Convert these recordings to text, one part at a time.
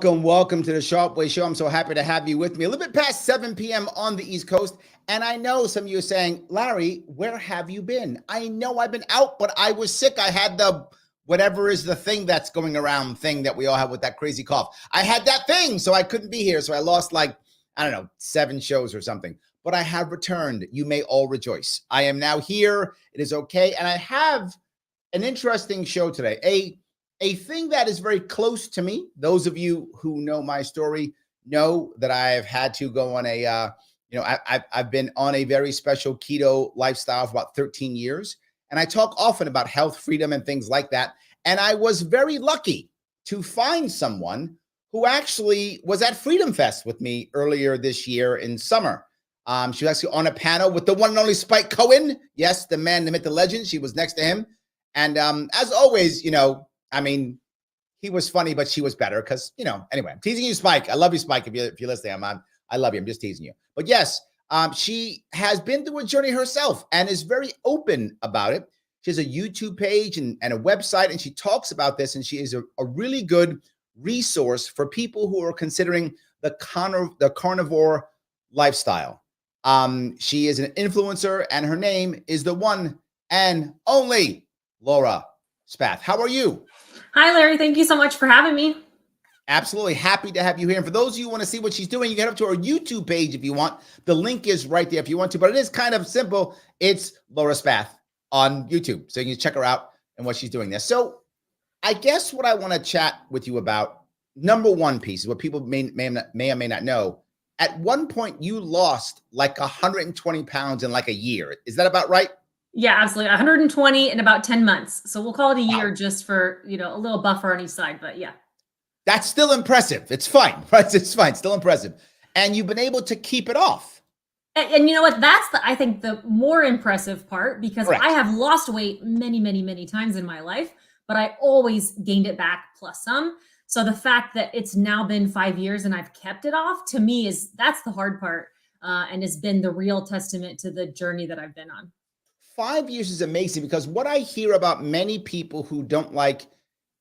Welcome to the Sharp Way Show. I'm so happy to have you with me. A little bit past 7 p.m. on the East Coast. And I know some of you are saying, Larry, where have you been? I know I've been out, but I was sick. I had the, whatever is the thing that's going around thing that we all have with that crazy cough. I had that thing, so I couldn't be here. So I lost 7 shows or something. But I have returned. You may all rejoice. I am now here. It is okay. And I have an interesting show today. A thing that is very close to me. Those of you who know my story know that I've had to go on I've been on a very special keto lifestyle for about 13 years. And I talk often about health, freedom, and things like that. And I was very lucky to find someone who actually was at Freedom Fest with me earlier this year in summer. She was actually on a panel with the one and only Spike Cohen. Yes, the man, the myth, the legend. She was next to him. And as always, he was funny, but she was better because, anyway, I'm teasing you, Spike. I love you, Spike. If you're listening, I love you. I'm just teasing you. But yes, she has been through a journey herself and is very open about it. She has a YouTube page and a website, and she talks about this, and she is a really good resource for people who are considering the carnivore lifestyle. She is an influencer, and her name is the one and only Laura Spath. How are you? Hi, Larry. Thank you so much for having me. Absolutely happy to have you here. And for those of you who want to see what she's doing, you can head up to her YouTube page if you want. The link is right there if you want to, but it is kind of simple. It's Laura Spath on YouTube. So you can check her out and what she's doing there. So I guess what I want to chat with you about, number one piece is what people may or may not know. At one point, you lost 120 pounds in a year. Is that about right? Yeah, absolutely. 120 in about 10 months. So we'll call it a year just for, a little buffer on each side, but yeah. That's still impressive. It's fine, right? It's fine. Still impressive. And you've been able to keep it off. And you know what? That's I think the more impressive part, because Correct. I have lost weight many, many, many times in my life, but I always gained it back plus some. So the fact that it's now been 5 years and I've kept it off, to me, that's the hard part, and has been the real testament to the journey that I've been on. 5 years is amazing, because what I hear about many people who don't like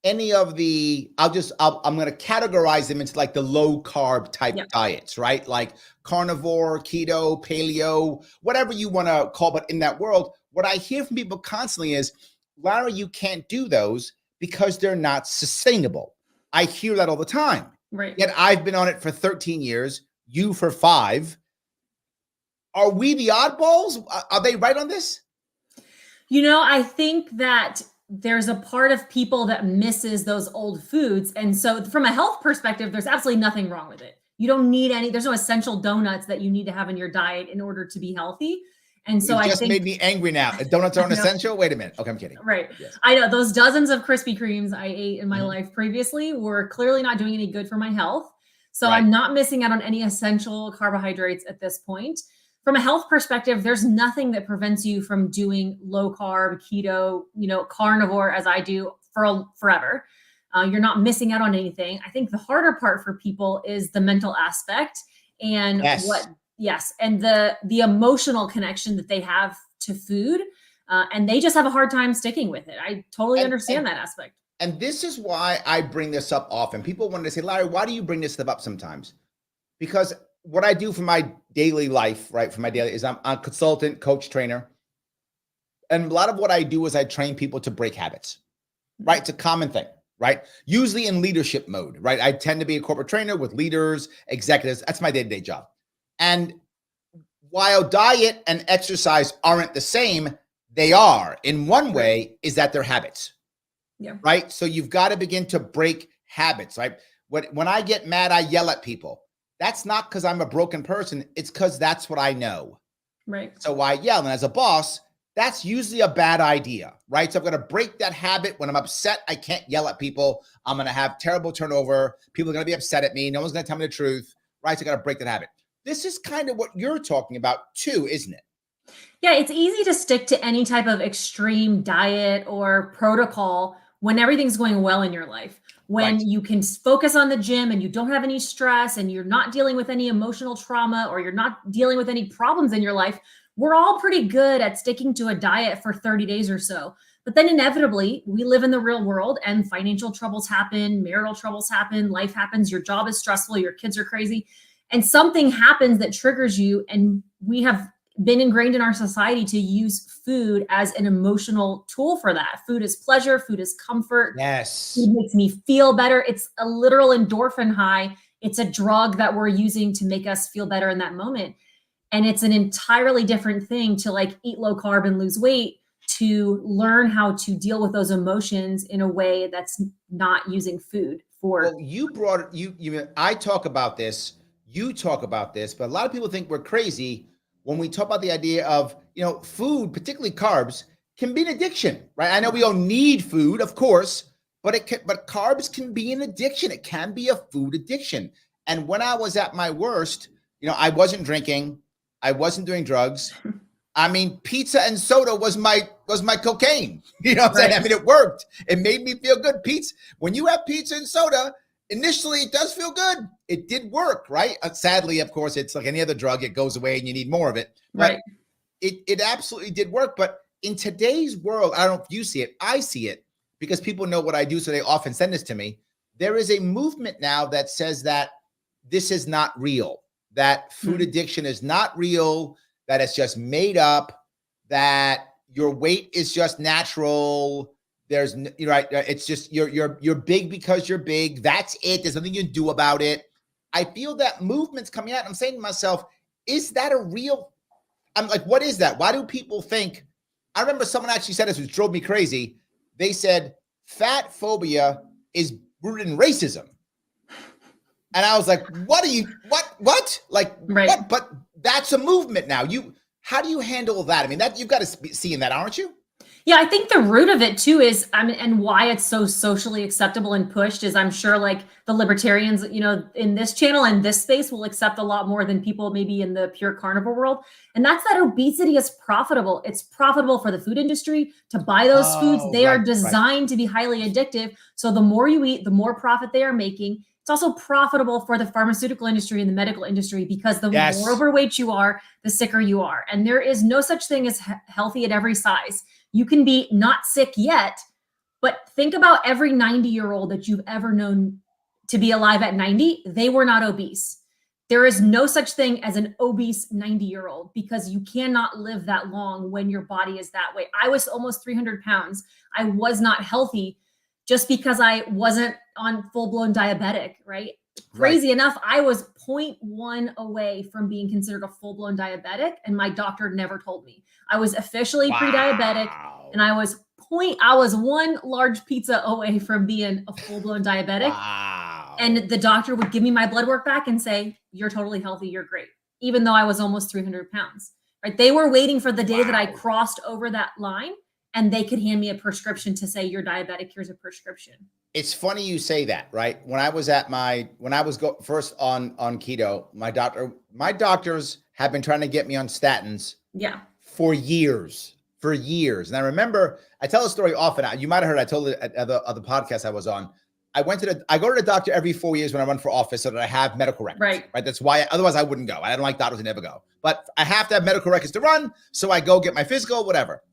any of the, I'm going to categorize them into the low carb type diets, right? Like carnivore, keto, paleo, whatever you want to call it in that world. What I hear from people constantly is, Larry, you can't do those because they're not sustainable. I hear that all the time. Right. Yet I've been on it for 13 years, you for 5. Are we the oddballs? Are they right on this? I think that there's a part of people that misses those old foods. And so from a health perspective, there's absolutely nothing wrong with it. You don't need there's no essential donuts that you need to have in your diet in order to be healthy. And so you just made me angry now. Donuts aren't essential? Wait a minute. Okay, I'm kidding. Right. Yes. I know those dozens of Krispy Kremes I ate in my life previously were clearly not doing any good for my health. So right. I'm not missing out on any essential carbohydrates at this point. From a health perspective, there's nothing that prevents you from doing low carb, keto, carnivore as I do for forever. You're not missing out on anything. I think the harder part for people is the mental aspect and and the emotional connection that they have to food. And they just have a hard time sticking with it. I totally understand that aspect. And this is why I bring this up often. People want to say, Larry, why do you bring this stuff up sometimes? Because what I do for my daily life, right, is I'm a consultant, coach, trainer. And a lot of what I do is I train people to break habits, right? It's a common thing, right? Usually in leadership mode, right? I tend to be a corporate trainer with leaders, executives. That's my day-to-day job. And while diet and exercise aren't the same, they are. In one way is that they're habits, right? So you've got to begin to break habits, right? When I get mad, I yell at people. That's not because I'm a broken person. It's because that's what I know. Right. So I yell. And as a boss, that's usually a bad idea, right? So I'm going to break that habit. When I'm upset, I can't yell at people. I'm going to have terrible turnover. People are going to be upset at me. No one's going to tell me the truth, right? So I got to break that habit. This is kind of what you're talking about too, isn't it? Yeah, it's easy to stick to any type of extreme diet or protocol when everything's going well in your life. When Right. you can focus on the gym and you don't have any stress and you're not dealing with any emotional trauma or you're not dealing with any problems in your life, we're all pretty good at sticking to a diet for 30 days or so. But then inevitably, we live in the real world and financial troubles happen, marital troubles happen, life happens, your job is stressful, your kids are crazy, and something happens that triggers you. And we have been ingrained in our society to use food as an emotional tool for that. Food is pleasure, food is comfort, Yes. food makes me feel better. It's a literal endorphin high. It's a drug that we're using to make us feel better in that moment. And it's an entirely different thing to like eat low carb and lose weight, to learn how to deal with those emotions in a way that's not using food for. Well, you brought you I talk about this, you talk about this, but a lot of people think we're crazy when we talk about the idea of, food, particularly carbs, can be an addiction, right? I know we don't need food, of course, but carbs can be an addiction. It can be a food addiction. And when I was at my worst, I wasn't drinking, I wasn't doing drugs. I mean, pizza and soda was my cocaine. You know what I'm saying? I mean, it worked. It made me feel good. Pizza, when you have pizza and soda, initially it does feel good. It did work, right? Sadly, of course, it's like any other drug. It goes away and you need more of it. But Right. it absolutely did work. But in today's world, I don't know if you see it. I see it because people know what I do, so they often send this to me. There is a movement now that says that this is not real, that food addiction is not real, that it's just made up, that your weight is just natural. There's right. It's just you're big because you're big. That's it. There's nothing you can do about it. I feel that movement's coming out. And I'm saying to myself, is that a real? I'm like, what is that? Why do people think? I remember someone actually said this, which drove me crazy. They said fat phobia is rooted in racism. And I was like, what? Like, Right. what? But that's a movement now. How do you handle that? I mean, that you've got to see in that, aren't you? Yeah, I think the root of it too is, and why it's so socially acceptable and pushed is, I'm sure like the libertarians, in this channel and this space will accept a lot more than people maybe in the pure carnivore world. And that's that obesity is profitable. It's profitable for the food industry to buy those foods. They are designed to be highly addictive. So the more you eat, the more profit they are making. It's also profitable for the pharmaceutical industry and the medical industry because the more overweight you are, the sicker you are. And there is no such thing as healthy at every size. You can be not sick yet, but think about every 90-year-old that you've ever known to be alive at 90. They were not obese. There is no such thing as an obese 90-year-old because you cannot live that long when your body is that way. I was almost 300 pounds. I was not healthy just because I wasn't on full-blown diabetic, right? Crazy enough, I was 0.1 away from being considered a full-blown diabetic, and my doctor never told me. I was officially pre-diabetic, and I was one large pizza away from being a full-blown diabetic. Wow. And the doctor would give me my blood work back and say, "You're totally healthy, you're great," even though I was almost 300 pounds. Right? They were waiting for the day that I crossed over that line, and they could hand me a prescription to say, "You're diabetic, here's a prescription." It's funny you say that, right? When I was first on keto, my doctors have been trying to get me on statins for years. And I remember, I tell the story often. You might've heard, I told it at the other podcast I was on. I go to the doctor every 4 years when I run for office so that I have medical records, right? That's why, otherwise I wouldn't go. I don't like doctors who never go, but I have to have medical records to run. So I go get my physical, whatever.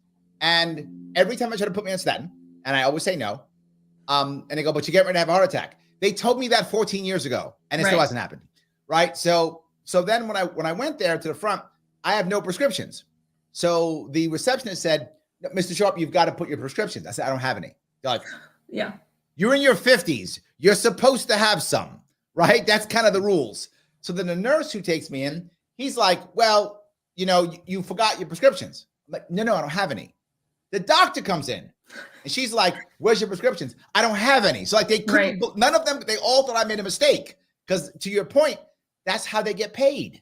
And every time I try to put me on statin, and I always say no, and they go, "But you're getting ready to have a heart attack." They told me that 14 years ago, and it still hasn't happened, right? So then when I went there to the front, I have no prescriptions. So the receptionist said, "Mr. Sharp, you've got to put your prescriptions." I said, "I don't have any." They're like, "Yeah, you're in your 50s. You're supposed to have some, right? That's kind of the rules." So then the nurse who takes me in, he's like, "Well, you forgot your prescriptions." I'm like, no, I don't have any. The doctor comes in and she's like, "Where's your prescriptions?" I don't have any. So like they couldn't, none of them, they all thought I made a mistake. Because to your point, that's how they get paid.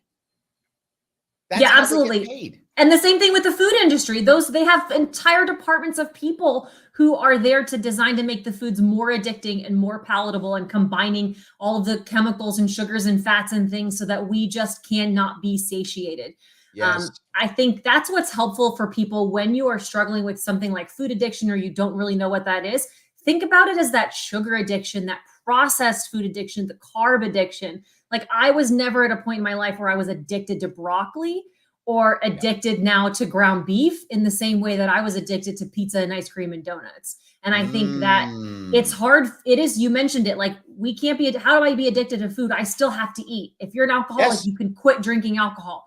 Absolutely. And the same thing with the food industry. They have entire departments of people who are there to design to make the foods more addicting and more palatable, and combining all of the chemicals and sugars and fats and things so that we just cannot be satiated. Yes. I think that's what's helpful for people when you are struggling with something like food addiction, or you don't really know what that is. Think about it as that sugar addiction, that processed food addiction, the carb addiction. Like, I was never at a point in my life where I was addicted to broccoli or addicted now to ground beef in the same way that I was addicted to pizza and ice cream and donuts. And I think that it's hard. It is, you mentioned it, like, we can't be, how do I be addicted to food? I still have to eat. If you're an alcoholic, you can quit drinking alcohol.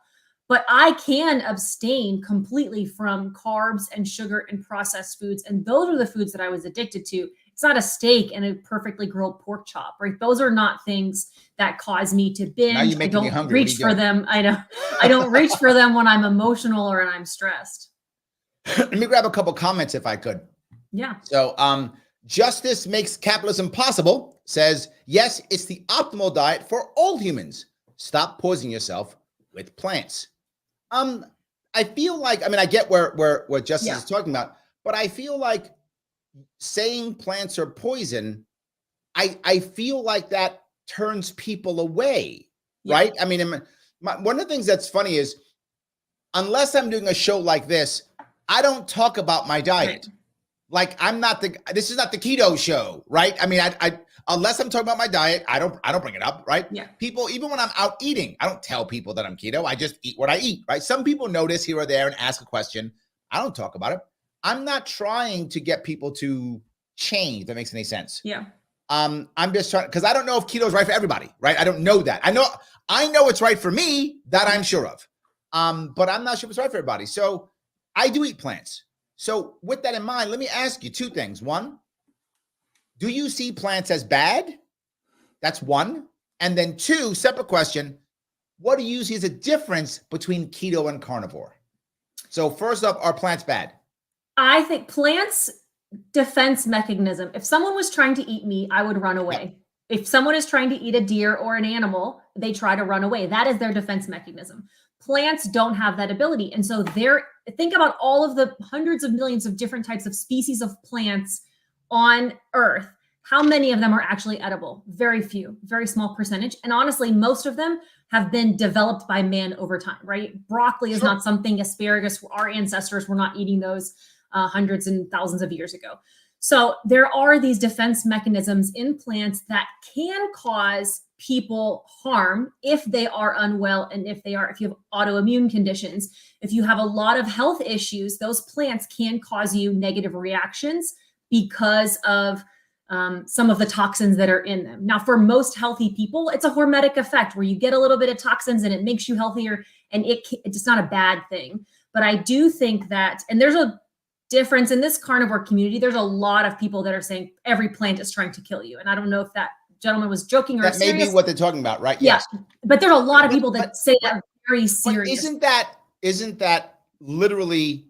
But I can abstain completely from carbs and sugar and processed foods. And those are the foods that I was addicted to. It's not a steak and a perfectly grilled pork chop, right? Those are not things that cause me to binge. Now you're making me hungry. Reach for them. I know. I don't reach for them when I'm emotional or when I'm stressed. Let me grab a couple comments if I could. Yeah. So, Justice Makes Capitalism Possible says, yes, it's the optimal diet for all humans. Stop poisoning yourself with plants. I feel like, I mean, I get what Justice is talking about, but I feel like saying plants are poison, I feel like that turns people away, right? I mean, one of the things that's funny is, unless I'm doing a show like this, I don't talk about my diet. Right. Like, this is not the keto show, right? I mean, I unless I'm talking about my diet, I don't bring it up, right? Yeah. People, even when I'm out eating, I don't tell people that I'm keto. I just eat what I eat, right? Some people notice here or there and ask a question. I don't talk about it. I'm not trying to get people to change. If that makes any sense. Yeah. I'm just trying, because I don't know if keto is right for everybody, right? I don't know that. I know it's right for me, that I'm sure of. But I'm not sure if it's right for everybody. So I do eat plants. So with that in mind, let me ask you two things. One, do you see plants as bad? That's one. And then two, separate question, what do you see as a difference between keto and carnivore? So first up, are plants bad? I think plants' defense mechanism, if someone was trying to eat meat, I would run away. Yep. If someone is trying to eat a deer or an animal, they try to run away. That is their defense mechanism. Plants don't have that ability. And so think about all of the hundreds of millions of different types of species of plants on Earth. How many of them are actually edible? Very few, very small percentage. And honestly, most of them have been developed by man over time, right? Broccoli is not something, asparagus, our ancestors were not eating those hundreds and thousands of years ago. So there are these defense mechanisms in plants that can cause people harm if they are unwell, and if you have autoimmune conditions, if you have a lot of health issues, those plants can cause you negative reactions because of some of the toxins that are in them. Now, for most healthy people, it's a hormetic effect where you get a little bit of toxins and it makes you healthier, and it's not a bad thing. But I do think that, and there's a difference in this carnivore community, there's a lot of people that are saying every plant is trying to kill you. And I don't know if that gentleman was joking or that serious. May be what they're talking about, right? Yeah. Yes. But there's a lot of people that say that very serious. Isn't that literally,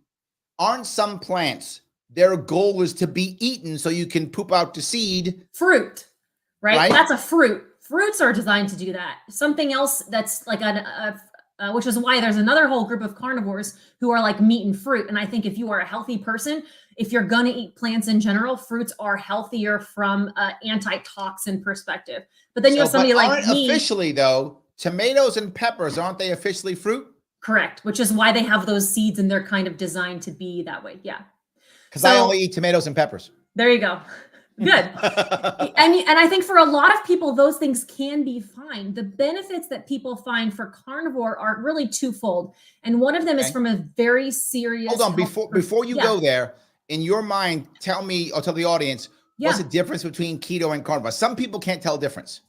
aren't some plants, their goal is to be eaten so you can poop out the seed? Fruit, right? That's a fruit. Fruits are designed to do that. Something else that's like which is why there's another whole group of carnivores who are like meat and fruit. And I think if you are a healthy person, if you're going to eat plants in general, fruits are healthier from an antitoxin perspective. But then you have somebody like me. Officially, though, tomatoes and peppers, aren't they officially fruit? Correct, which is why they have those seeds and they're kind of designed to be that way. Yeah. Because I only eat tomatoes and peppers. There you go. Good. And I think for a lot of people, those things can be fine. The benefits that people find for carnivore are really twofold. And one of them is from a very serious. Hold on, before you go there, in your mind, tell me, or tell the audience, what's the difference between keto and carnivore? Some people can't tell the difference.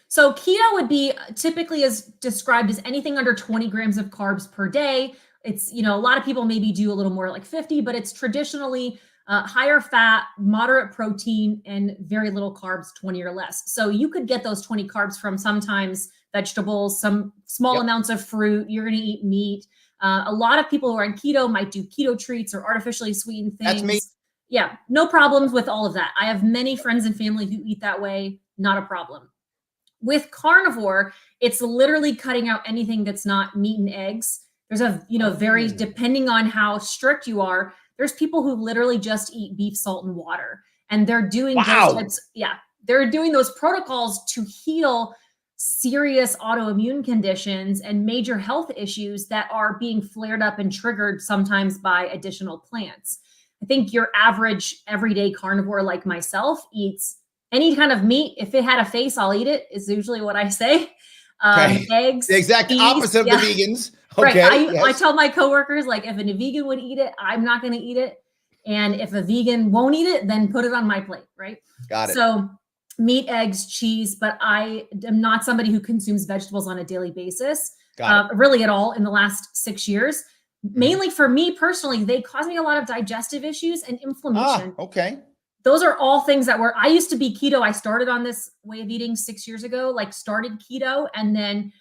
So keto would be typically as described as anything under 20 grams of carbs per day. It's, a lot of people maybe do a little more like 50, but it's traditionally higher fat, moderate protein, and very little carbs, 20 or less. So you could get those 20 carbs from sometimes vegetables, some small amounts of fruit. You're going to eat meat. A lot of people who are on keto might do keto treats or artificially sweetened things. That's me. Yeah, no problems with all of that. I have many friends and family who eat that way. Not a problem. With carnivore, it's literally cutting out anything that's not meat and eggs. There's a, very, depending on how strict you are, there's people who literally just eat beef, salt, and water. And they're doing those types. Yeah. They're doing those protocols to heal serious autoimmune conditions and major health issues that are being flared up and triggered sometimes by additional plants. I think your average everyday carnivore like myself eats any kind of meat. If it had a face, I'll eat it, is usually what I say. Eggs. The exact opposite of the vegans. Okay. Right. I tell my coworkers, like, if a vegan would eat it, I'm not going to eat it. And if a vegan won't eat it, then put it on my plate. Right. Got it. So meat, eggs, cheese, but I am not somebody who consumes vegetables on a daily basis, really at all in the last 6 years. Mainly for me personally, they cause me a lot of digestive issues and inflammation. Okay. Those are all things that I used to be keto. I started on this way of eating 6 years ago, started keto and then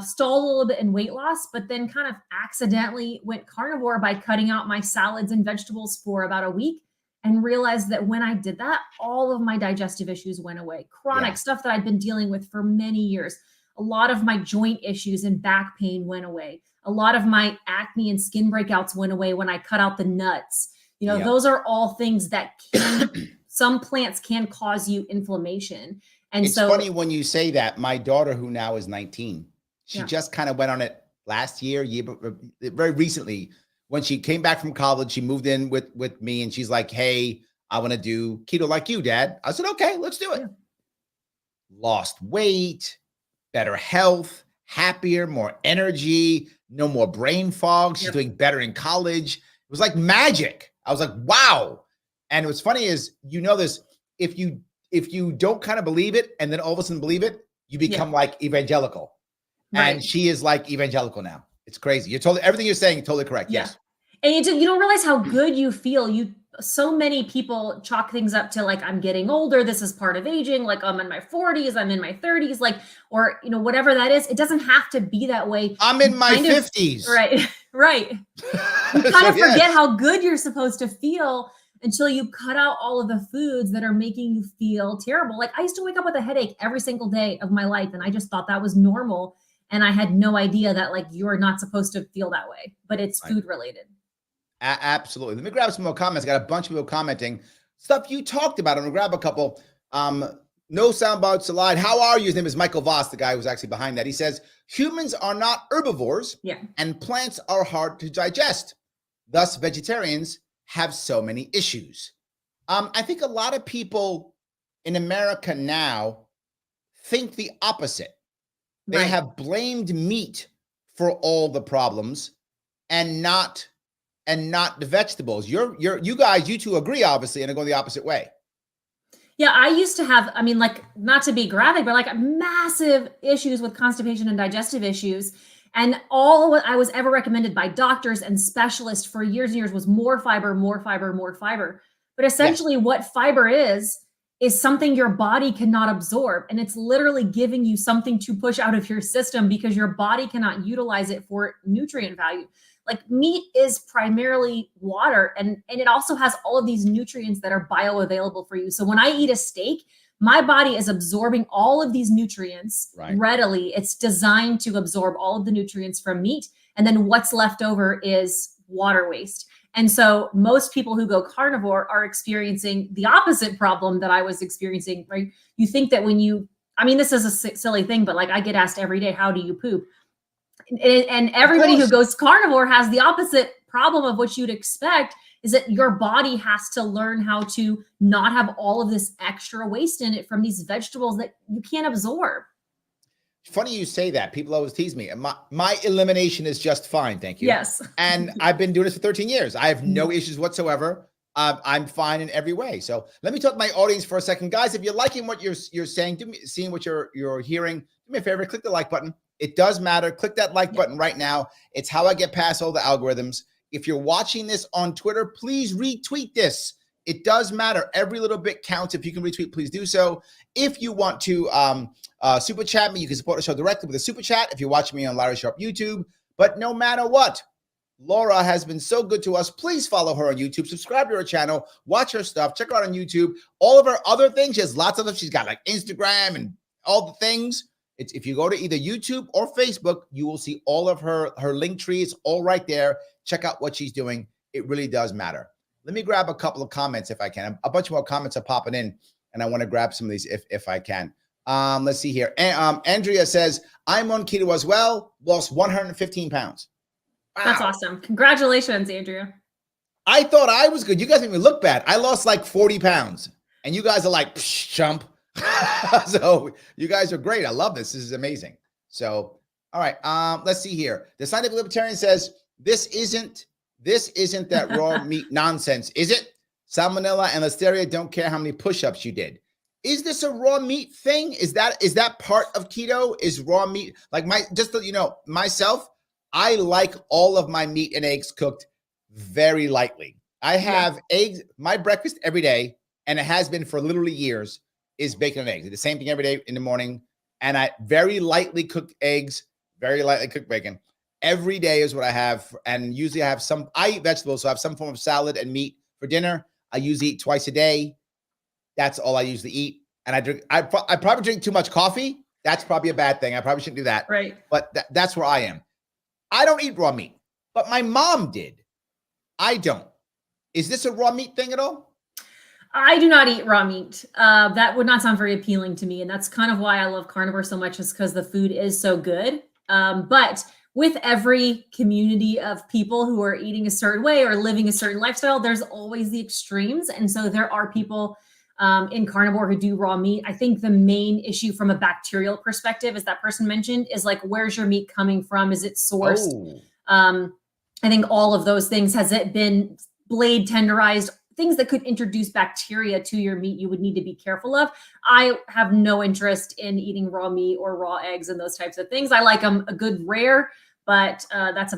stalled a little bit in weight loss, but then kind of accidentally went carnivore by cutting out my salads and vegetables for about a week. And realized that when I did that, all of my digestive issues went away. Chronic stuff that I'd been dealing with for many years. A lot of my joint issues and back pain went away. A lot of my acne and skin breakouts went away when I cut out the nuts. Those are all things that some plants can cause you inflammation. And it's funny when you say that. My daughter, who now is 19, she just kind of went on it last year, very recently. When she came back from college, she moved in with me and she's like, hey, I want to do keto like you, Dad. I said, okay, let's do it. Yeah. Lost weight, better health, happier, more energy, no more brain fog. She's doing better in college. It was like magic. I was like, wow. And what's funny is, this, if you don't kind of believe it and then all of a sudden believe it, you become like evangelical. Right. And she is like evangelical now. It's crazy. You're totally, everything you're saying, totally correct. Yeah. Yes. And you don't realize how good you feel. So many people chalk things up to I'm getting older. This is part of aging. I'm in my 40s, I'm in my 30s, or whatever that is. It doesn't have to be that way. I'm in my 50s. Right. Right. You kind of forget how good you're supposed to feel until you cut out all of the foods that are making you feel terrible. I used to wake up with a headache every single day of my life. And I just thought that was normal. And I had no idea that you're not supposed to feel that way, but it's food related. Absolutely. Let me grab some more comments. I got a bunch of people commenting stuff you talked about. I'm gonna grab a couple. No sound bites allowed. How are you? His name is Michael Voss, the guy who's actually behind that. He says, humans are not herbivores and plants are hard to digest. Thus, vegetarians have so many issues. I think a lot of people in America now think the opposite. They have blamed meat for all the problems and not the vegetables. You two agree, obviously, and are going the opposite way. Yeah, I used to have, not to be graphic, but massive issues with constipation and digestive issues. And all what I was ever recommended by doctors and specialists for years and years was more fiber, more fiber, more fiber. But essentially what fiber is something your body cannot absorb. And it's literally giving you something to push out of your system because your body cannot utilize it for nutrient value. Meat is primarily water and it also has all of these nutrients that are bioavailable for you. So when I eat a steak, my body is absorbing all of these nutrients readily. It's designed to absorb all of the nutrients from meat. And then what's left over is water waste. And so most people who go carnivore are experiencing the opposite problem that I was experiencing, right? You think that this is a silly thing, but I get asked every day, how do you poop? And everybody who goes carnivore has the opposite problem of what you'd expect, is that your body has to learn how to not have all of this extra waste in it from these vegetables that you can't absorb. Funny you say that. People always tease me. My elimination is just fine, thank you. Yes. And I've been doing this for 13 years. I have no issues whatsoever. I'm fine in every way. So let me talk to my audience for a second. Guys, if you're liking what you're saying, seeing what you're hearing, do me a favor, click the like button. It does matter. Click that like button right now. It's how I get past all the algorithms. If you're watching this on Twitter, please retweet this. It does matter. Every little bit counts. If you can retweet, please do so. If you want to super chat me, you can support the show directly with a super chat if you're watching me on Larry Sharpe YouTube. But no matter what, Laura has been so good to us. Please follow her on YouTube. Subscribe to her channel. Watch her stuff. Check her out on YouTube. All of her other things. She has lots of them. She's got Instagram and all the things. If you go to either YouTube or Facebook, you will see all of her link trees all right there. Check out what she's doing. It really does matter. Let me grab a couple of comments if I can. A bunch more comments are popping in, and I want to grab some of these if I can. Let's see here. Andrea says, I'm on keto as well, lost 115 pounds. Wow. That's awesome. Congratulations, Andrea. I thought I was good. You guys made me look bad. I lost like 40 pounds, and you guys are like, chump. So you guys are great. I love this. This is amazing. So, all right. Let's see here. The Scientific Libertarian says, this isn't that raw meat nonsense, is it? Salmonella and Listeria don't care how many push-ups you did. Is this a raw meat thing? Is that part of keto? Is raw meat like just so you know, myself, I like all of my meat and eggs cooked very lightly. I have eggs, my breakfast every day, and it has been for literally years, is bacon and eggs. The same thing every day in the morning. And I very lightly cooked eggs, very lightly cooked bacon. Every day is what I have. And usually I eat vegetables, so I have some form of salad and meat for dinner. I usually eat twice a day. That's all I usually eat. And I probably drink too much coffee. That's probably a bad thing. I probably shouldn't do that. Right. But that's where I am. I don't eat raw meat, but my mom did. I don't. Is this a raw meat thing at all? I do not eat raw meat. That would not sound very appealing to me. And that's kind of why I love carnivore so much, is because the food is so good. But with every community of people who are eating a certain way or living a certain lifestyle, there's always the extremes. And so there are people in carnivore who do raw meat. I think the main issue from a bacterial perspective, as that person mentioned, is like, where's your meat coming from? Is it sourced? I think all of those things. Has it been blade tenderized? Things that could introduce bacteria to your meat, you would need to be careful of. I have no interest in eating raw meat or raw eggs and those types of things. I like them a good rare, but that's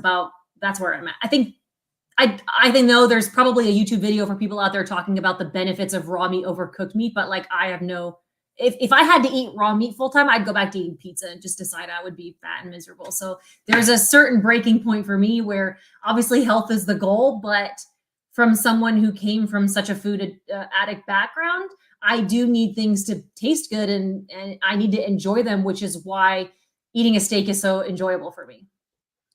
where I'm at. I think though there's probably a YouTube video for people out there talking about the benefits of raw meat over cooked meat, but like I have no, if I had to eat raw meat full time, I'd go back to eating pizza and just decide I would be fat and miserable. So there's a certain breaking point for me where obviously health is the goal, but from someone who came from such a food addict background, I do need things to taste good and I need to enjoy them, which is why eating a steak is so enjoyable for me.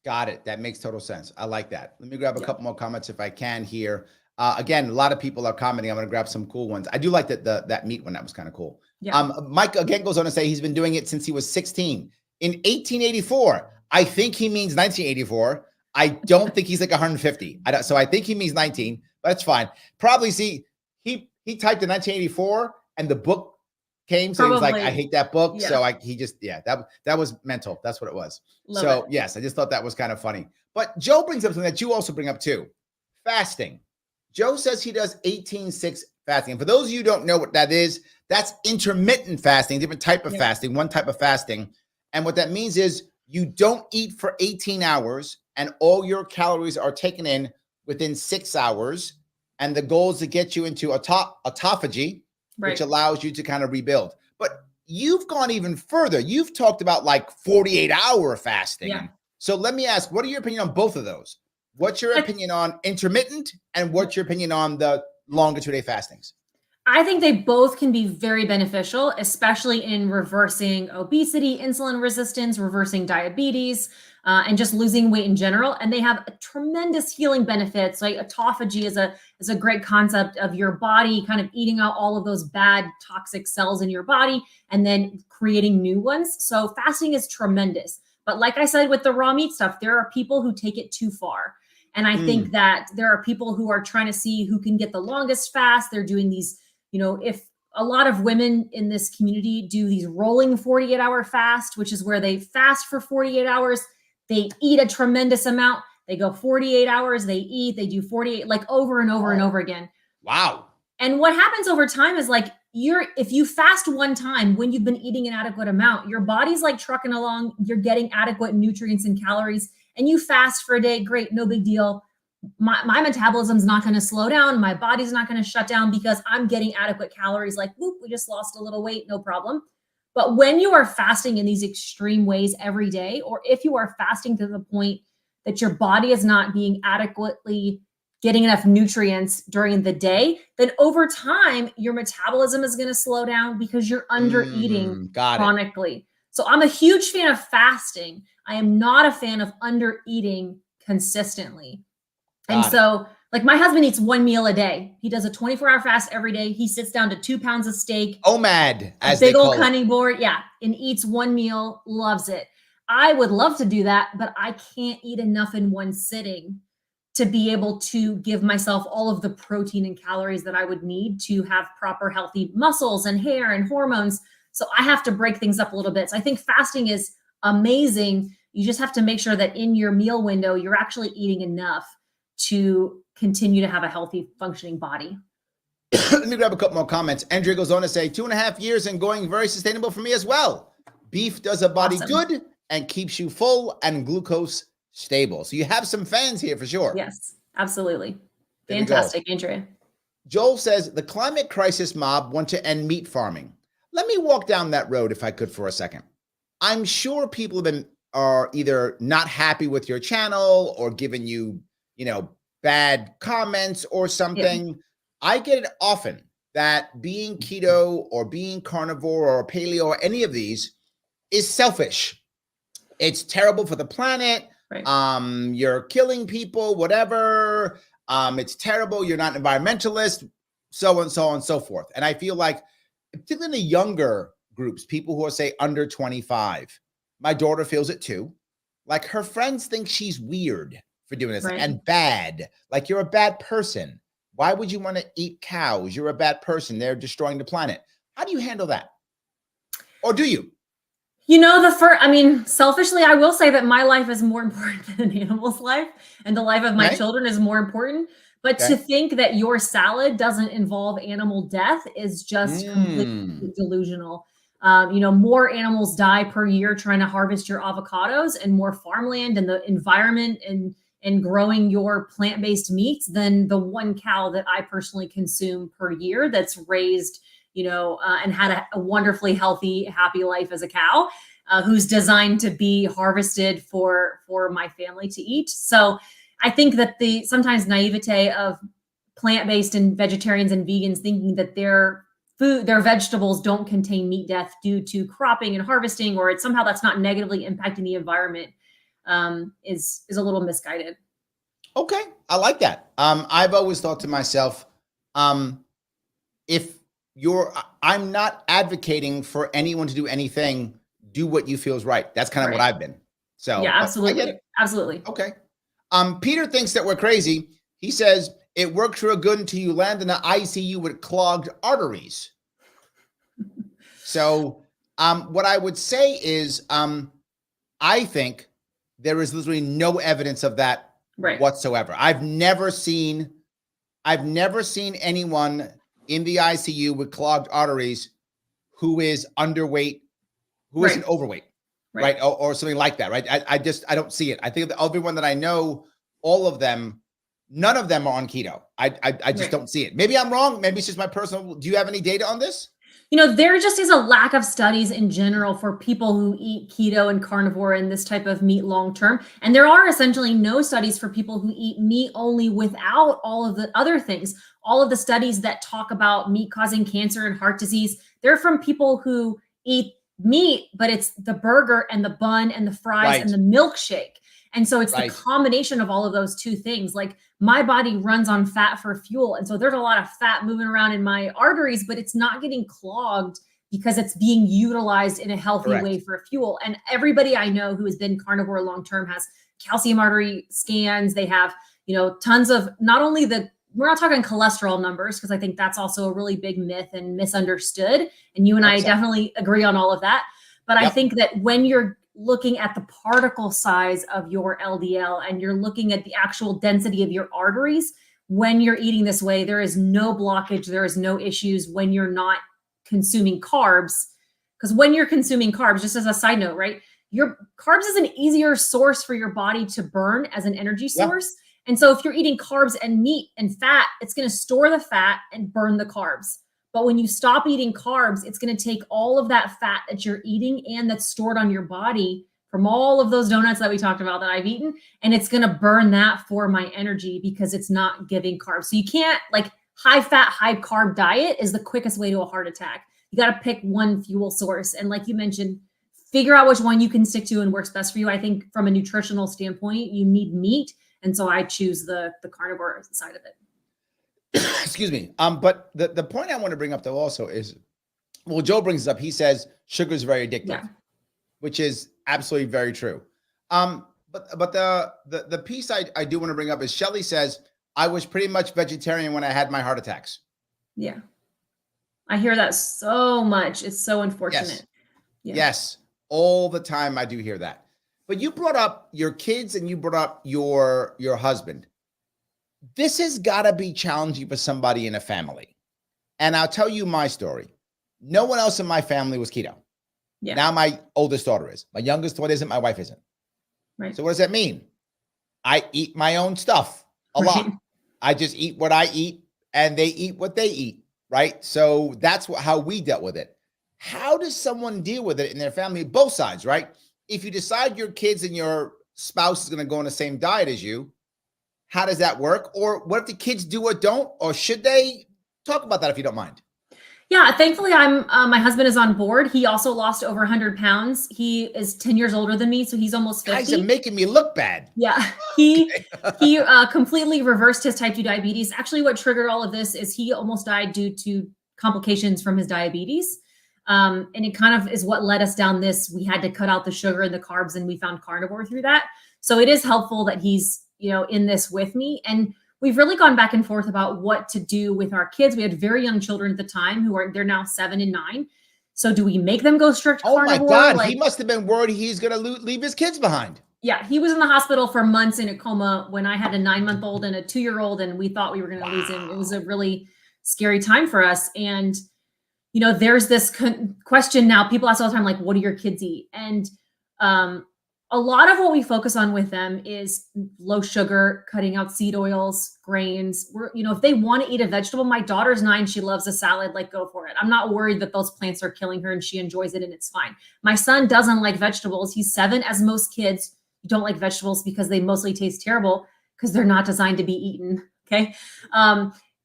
Got it. That makes total sense. I like that. Let me grab a couple more comments if I can here. Again, a lot of people are commenting. I'm going to grab some cool ones. I do like that meat one. That was kind of cool. Yeah. Mike again goes on to say he's been doing it since he was 16. In 1884, I think he means 1984. I don't think he's like 150. So I think he means 19, but that's fine. Probably see, he typed in 1984 and the book came. So he was like, I hate that book. Yeah. So that was mental. That's what it was. Love it. Yes, I just thought that was kind of funny. But Joe brings up something that you also bring up too. Fasting. Joe says he does 18-6 fasting. And for those of you who don't know what that is, that's intermittent fasting, different type of fasting, one type of fasting. And what that means is you don't eat for 18 hours and all your calories are taken in within 6 hours. And the goal is to get you into autophagy, which allows you to kind of rebuild. But you've gone even further. You've talked about like 48-hour fasting. Yeah. So let me ask, what are your opinion on both of those? What's your opinion on intermittent and what's your opinion on the longer 2-day fastings? I think they both can be very beneficial, especially in reversing obesity, insulin resistance, reversing diabetes, and just losing weight in general. And they have a tremendous healing benefits. Like autophagy is a great concept of your body kind of eating out all of those bad toxic cells in your body and then creating new ones. So fasting is tremendous. But like I said, with the raw meat stuff, there are people who take it too far. And I think that there are people who are trying to see who can get the longest fast. They're doing these, if a lot of women in this community do these rolling 48-hour fast, which is where they fast for 48 hours. They eat a tremendous amount. They go 48 hours, they eat, they do 48, like over and over and over again. Wow. And what happens over time is like, if you fast one time when you've been eating an adequate amount, your body's like trucking along, you're getting adequate nutrients and calories, and you fast for a day, great, no big deal. My metabolism's not going to slow down. My body's not going to shut down because I'm getting adequate calories. Like, whoop, we just lost a little weight, no problem. But when you are fasting in these extreme ways every day, or if you are fasting to the point that your body is not being adequately getting enough nutrients during the day, then over time, your metabolism is going to slow down because you're under eating chronically. So I'm a huge fan of fasting. I am not a fan of under eating consistently. And so like my husband eats 1 meal a day. He does a 24-hour fast every day. He sits down to 2 pounds of steak. OMAD, a big old cutting board. Yeah. And eats 1 meal, loves it. I would love to do that, but I can't eat enough in one sitting to be able to give myself all of the protein and calories that I would need to have proper healthy muscles and hair and hormones. So I have to break things up a little bit. So I think fasting is amazing. You just have to make sure that in your meal window, you're actually eating enough to continue to have a healthy functioning body. Let me grab a couple more comments. Andrea goes on to say 2.5 years and going very sustainable for me as well. Beef does a body good and keeps you full and glucose stable. So you have some fans here for sure. Yes, absolutely. Fantastic, Andrea. Joel says the climate crisis mob want to end meat farming. Let me walk down that road if I could for a second. I'm sure people are either not happy with your channel or giving you, bad comments or something. Yeah. I get it often that being keto or being carnivore or paleo or any of these is selfish. It's terrible for the planet. Right. You're killing people, whatever. It's terrible. You're not an environmentalist, so and so on and so forth. And I feel like, particularly in the younger groups, people who are, say, under 25, my daughter feels it too. Like her friends think she's weird for doing this and bad. Like you're a bad person. Why would you want to eat cows? You're a bad person. They're destroying the planet. How do you handle that? Or do you? Selfishly, I will say that my life is more important than an animal's life, and the life of my children is more important. But to think that your salad doesn't involve animal death is just completely delusional. More animals die per year trying to harvest your avocados and more farmland and the environment and growing your plant-based meats than the one cow that I personally consume per year that's raised, and had a wonderfully healthy, happy life as a cow, who's designed to be harvested for my family to eat. So I think that the sometimes naivete of plant-based and vegetarians and vegans thinking that their vegetables don't contain meat death due to cropping and harvesting, or it's somehow that's not negatively impacting the environment, is a little misguided. Okay. I like that. I've always thought to myself, I'm not advocating for anyone to do anything, do what you feel is right. That's kind of what I've been. So yeah, absolutely. Absolutely. Okay. Peter thinks that we're crazy. He says it works real good until you land in the ICU with clogged arteries. So what I would say is I think there is literally no evidence of that whatsoever. I've never seen anyone in the ICU with clogged arteries who is underweight, who isn't overweight, right? Or something like that, right? I don't see it. I think of everyone that I know, all of them, none of them are on keto. I just don't see it. Maybe I'm wrong. Maybe it's just my personal. Do you have any data on this? There just is a lack of studies in general for people who eat keto and carnivore and this type of meat long-term. And there are essentially no studies for people who eat meat only without all of the other things. All of the studies that talk about meat causing cancer and heart disease, they're from people who eat meat, but it's the burger and the bun and the fries and the milkshake. And so it's the combination of all of those two things. Like my body runs on fat for fuel. And so there's a lot of fat moving around in my arteries, but it's not getting clogged because it's being utilized in a healthy way for fuel. And everybody I know who has been carnivore long-term has calcium artery scans. They have, tons of not only we're not talking cholesterol numbers, because I think that's also a really big myth and misunderstood. And you and I definitely agree on all of that. But I think that when you're looking at the particle size of your LDL and you're looking at the actual density of your arteries, when you're eating this way, there is no blockage. There is no issues when you're not consuming carbs. Because when you're consuming carbs, just as a side note, your carbs is an easier source for your body to burn as an energy source. And so if you're eating carbs and meat and fat, it's going to store the fat and burn the carbs. But when you stop eating carbs, it's going to take all of that fat that you're eating and that's stored on your body from all of those donuts that we talked about that I've eaten, and it's going to burn that for my energy because it's not giving carbs. So you can't, high fat, high carb diet is the quickest way to a heart attack. You got to pick one fuel source. And like you mentioned, figure out which one you can stick to and works best for you. I think from a nutritional standpoint, you need meat. And so I choose the carnivore side of it. Excuse me. But the point I want to bring up though also is, well, Joe brings this up. He says sugar is very addictive, which is absolutely very true. But the piece I do want to bring up is Shelly says, I was pretty much vegetarian when I had my heart attacks. Yeah. I hear that so much. It's so unfortunate. Yes. Yeah. Yes. All the time I do hear that. But you brought up your kids and you brought up your husband. This has got to be challenging for somebody in a family. And I'll tell you my story. No one else in my family was keto. Yeah. Now my oldest daughter is. My youngest one isn't. My wife isn't. Right. So what does that mean? I eat my own stuff a lot. I just eat what I eat and they eat what they eat. Right. So that's how we dealt with it. How does someone deal with it in their family? Both sides, right? If you decide your kids and your spouse is going to go on the same diet as you, how does that work? Or what if the kids do or don't? Or should they? Talk about that if you don't mind. Yeah, thankfully, my husband is on board. He also lost over 100 pounds. He is 10 years older than me, so he's almost 50. Guys are making me look bad. Yeah, he completely reversed his type 2 diabetes. Actually, what triggered all of this is he almost died due to complications from his diabetes. And it kind of is what led us down this. We had to cut out the sugar and the carbs, and we found carnivore through that. So it is helpful that he's, in this with me. And we've really gone back and forth about what to do with our kids. We had very young children at the time they're now 7 and 9. So do we make them go strict carnivore? Oh my God, he must have been worried he's going to leave his kids behind. Yeah, he was in the hospital for months in a coma when I had a 9-month-old and a 2-year-old, and we thought we were going to lose him. It was a really scary time for us. And, there's this question now. People ask all the time, like, what do your kids eat? And a lot of what we focus on with them is low sugar, cutting out seed oils, grains. If they want to eat a vegetable, my daughter's 9, she loves a salad, like go for it. I'm not worried that those plants are killing her and she enjoys it and it's fine. My son doesn't like vegetables. He's 7, as most kids don't like vegetables because they mostly taste terrible because they're not designed to be eaten. Okay.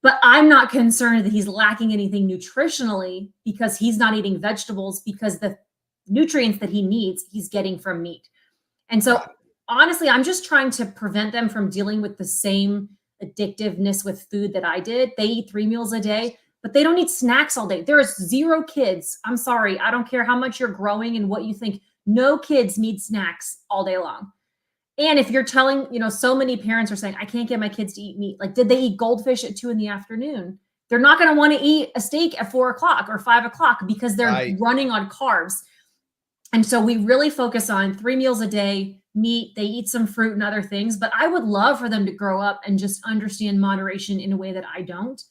But I'm not concerned that he's lacking anything nutritionally because he's not eating vegetables, because the nutrients that he needs, he's getting from meat. And so honestly, I'm just trying to prevent them from dealing with the same addictiveness with food that I did. They eat 3 meals a day, but they don't eat snacks all day. There is 0 kids. I'm sorry. I don't care how much you're growing and what you think. No kids need snacks all day long. And if you're telling, so many parents are saying, I can't get my kids to eat meat. Like, did they eat goldfish at 2 p.m? They're not going to want to eat a steak at 4 o'clock or 5 o'clock because they're running on carbs. And so we really focus on 3 meals a day, meat. They eat some fruit and other things, but I would love for them to grow up and just understand moderation in a way that I don't.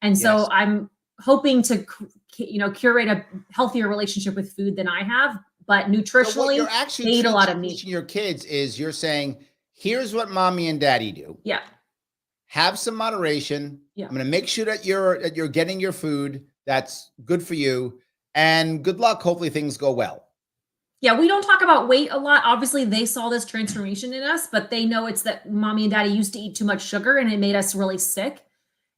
And so I'm hoping to, curate a healthier relationship with food than I have, but nutritionally, so what you're actually they eat a lot of meat. Teaching your kids is you're saying, here's what mommy and daddy do. Yeah. Have some moderation. Yeah. I'm going to make sure that you're getting your food that's good for you, and good luck. Hopefully things go well. Yeah, we don't talk about weight a lot. Obviously, they saw this transformation in us, but they know it's that mommy and daddy used to eat too much sugar and it made us really sick.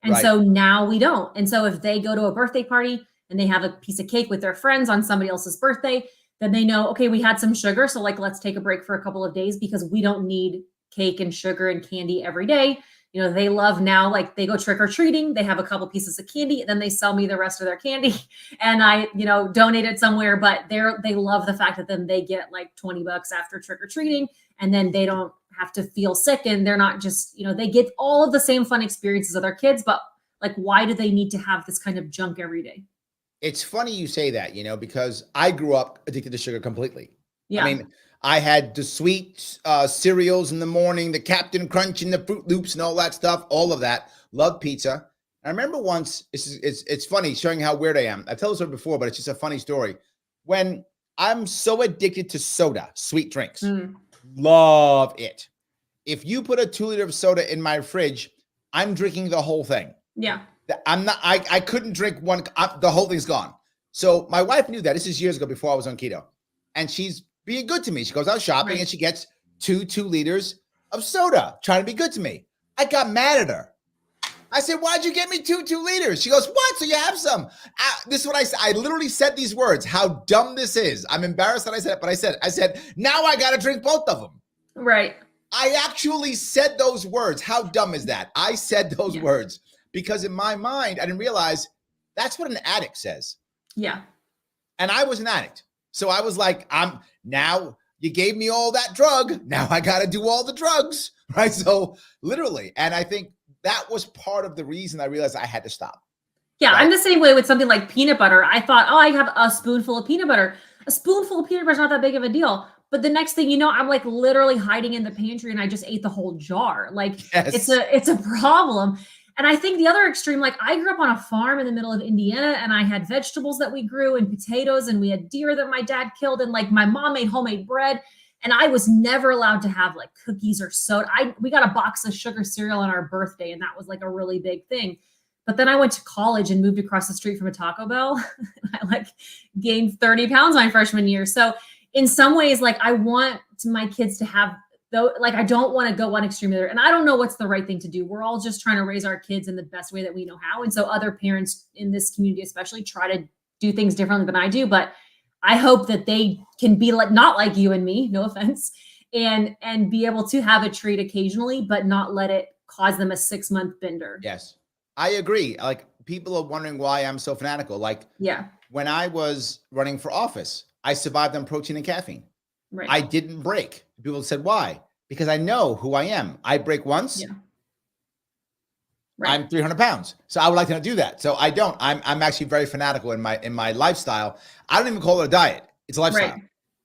And so now we don't. And so if they go to a birthday party and they have a piece of cake with their friends on somebody else's birthday, then they know, okay, we had some sugar. So let's take a break for a couple of days because we don't need cake and sugar and candy every day. They love now, they go trick or treating, they have a couple pieces of candy, and then they sell me the rest of their candy and I, donate it somewhere, but they love the fact that then they get $20 after trick or treating, and then they don't have to feel sick, and they're not just, they get all of the same fun experiences of their kids, but why do they need to have this kind of junk every day? It's funny you say that, because I grew up addicted to sugar completely. Yeah. I mean, I had the sweet cereals in the morning, the Captain Crunch and the Fruit Loops and all that stuff, all of that. Loved pizza. I remember once, it's funny showing how weird I am. I've told this story before, but it's just a funny story. When I'm so addicted to soda, sweet drinks, love it. If you put a 2-liter of soda in my fridge, I'm drinking the whole thing. Yeah. I couldn't drink one. The whole thing's gone. So my wife knew that. This is years ago before I was on keto. And she's being good to me. She goes out shopping and she gets 2 liters of soda, trying to be good to me. I got mad at her. I said, why'd you get me 2 liters? She goes, what? So you have some. This is what I said. I literally said these words, how dumb this is. I'm embarrassed that I said it, but I said, now I got to drink both of them. Right. I actually said those words. How dumb is that? I said those words because in my mind, I didn't realize that's what an addict says. Yeah. And I was an addict. So I was like, now you gave me all that drug. Now I got to do all the drugs, right? So literally. And I think that was part of the reason I realized I had to stop. Yeah, right? I'm the same way with something like peanut butter. I thought, oh, I have a spoonful of peanut butter. A spoonful of peanut butter is not that big of a deal. But the next thing you know, I'm like literally hiding in the pantry and I just ate the whole jar. Like it's a problem. And I think the other extreme, like I grew up on a farm in the middle of Indiana and I had vegetables that we grew and potatoes and we had deer that my dad killed. And like my mom made homemade bread and I was never allowed to have like cookies or soda. We got a box of sugar cereal on our birthday and that was like a really big thing. But then I went to college and moved across the street from a Taco Bell. I like gained 30 pounds my freshman year. So in some ways, like I want my kids to have though, like I don't want to go one extreme either. And I don't know what's the right thing to do. We're all just trying to raise our kids in the best way that we know how. And so other parents in this community, especially, try to do things differently than I do. But I hope that they can be like, not like you and me, no offense, and be able to have a treat occasionally, but not let it cause them a 6-month bender. Yes, I agree. Like people are wondering why I'm so fanatical. Like when I was running for office, I survived on protein and caffeine. Right. I didn't break. People said, why? Because I know who I am. I break once. I'm 300 pounds. So I would like to not do that. So I don't. I'm actually very fanatical in my lifestyle. I don't even call it a diet. It's a lifestyle. Right.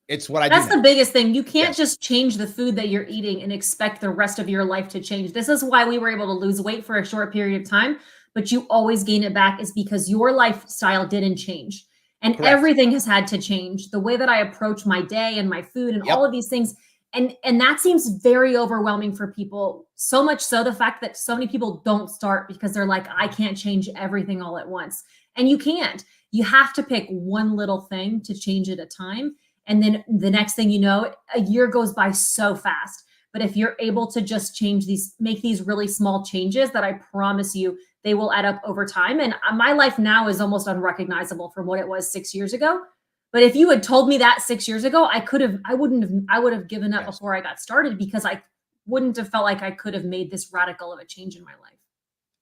It's what I do. That's the biggest thing. You can't just change the food that you're eating and expect the rest of your life to change. This is why we were able to lose weight for a short period of time, but you always gain it back is because your lifestyle didn't change. And everything has had to change. The way that I approach my day and my food and all of these things. And that seems very overwhelming for people. So much so the fact that so many people don't start because they're like, I can't change everything all at once. And you can't. You have to pick one little thing to change at a time. And then the next thing you know, a year goes by so fast. But if you're able to just make these really small changes that I promise you, they will add up over time. And my life now is almost unrecognizable from what it was 6 years ago. But if you had told me that 6 years ago, I would have given up before I got started because I wouldn't have felt like I could have made this radical of a change in my life.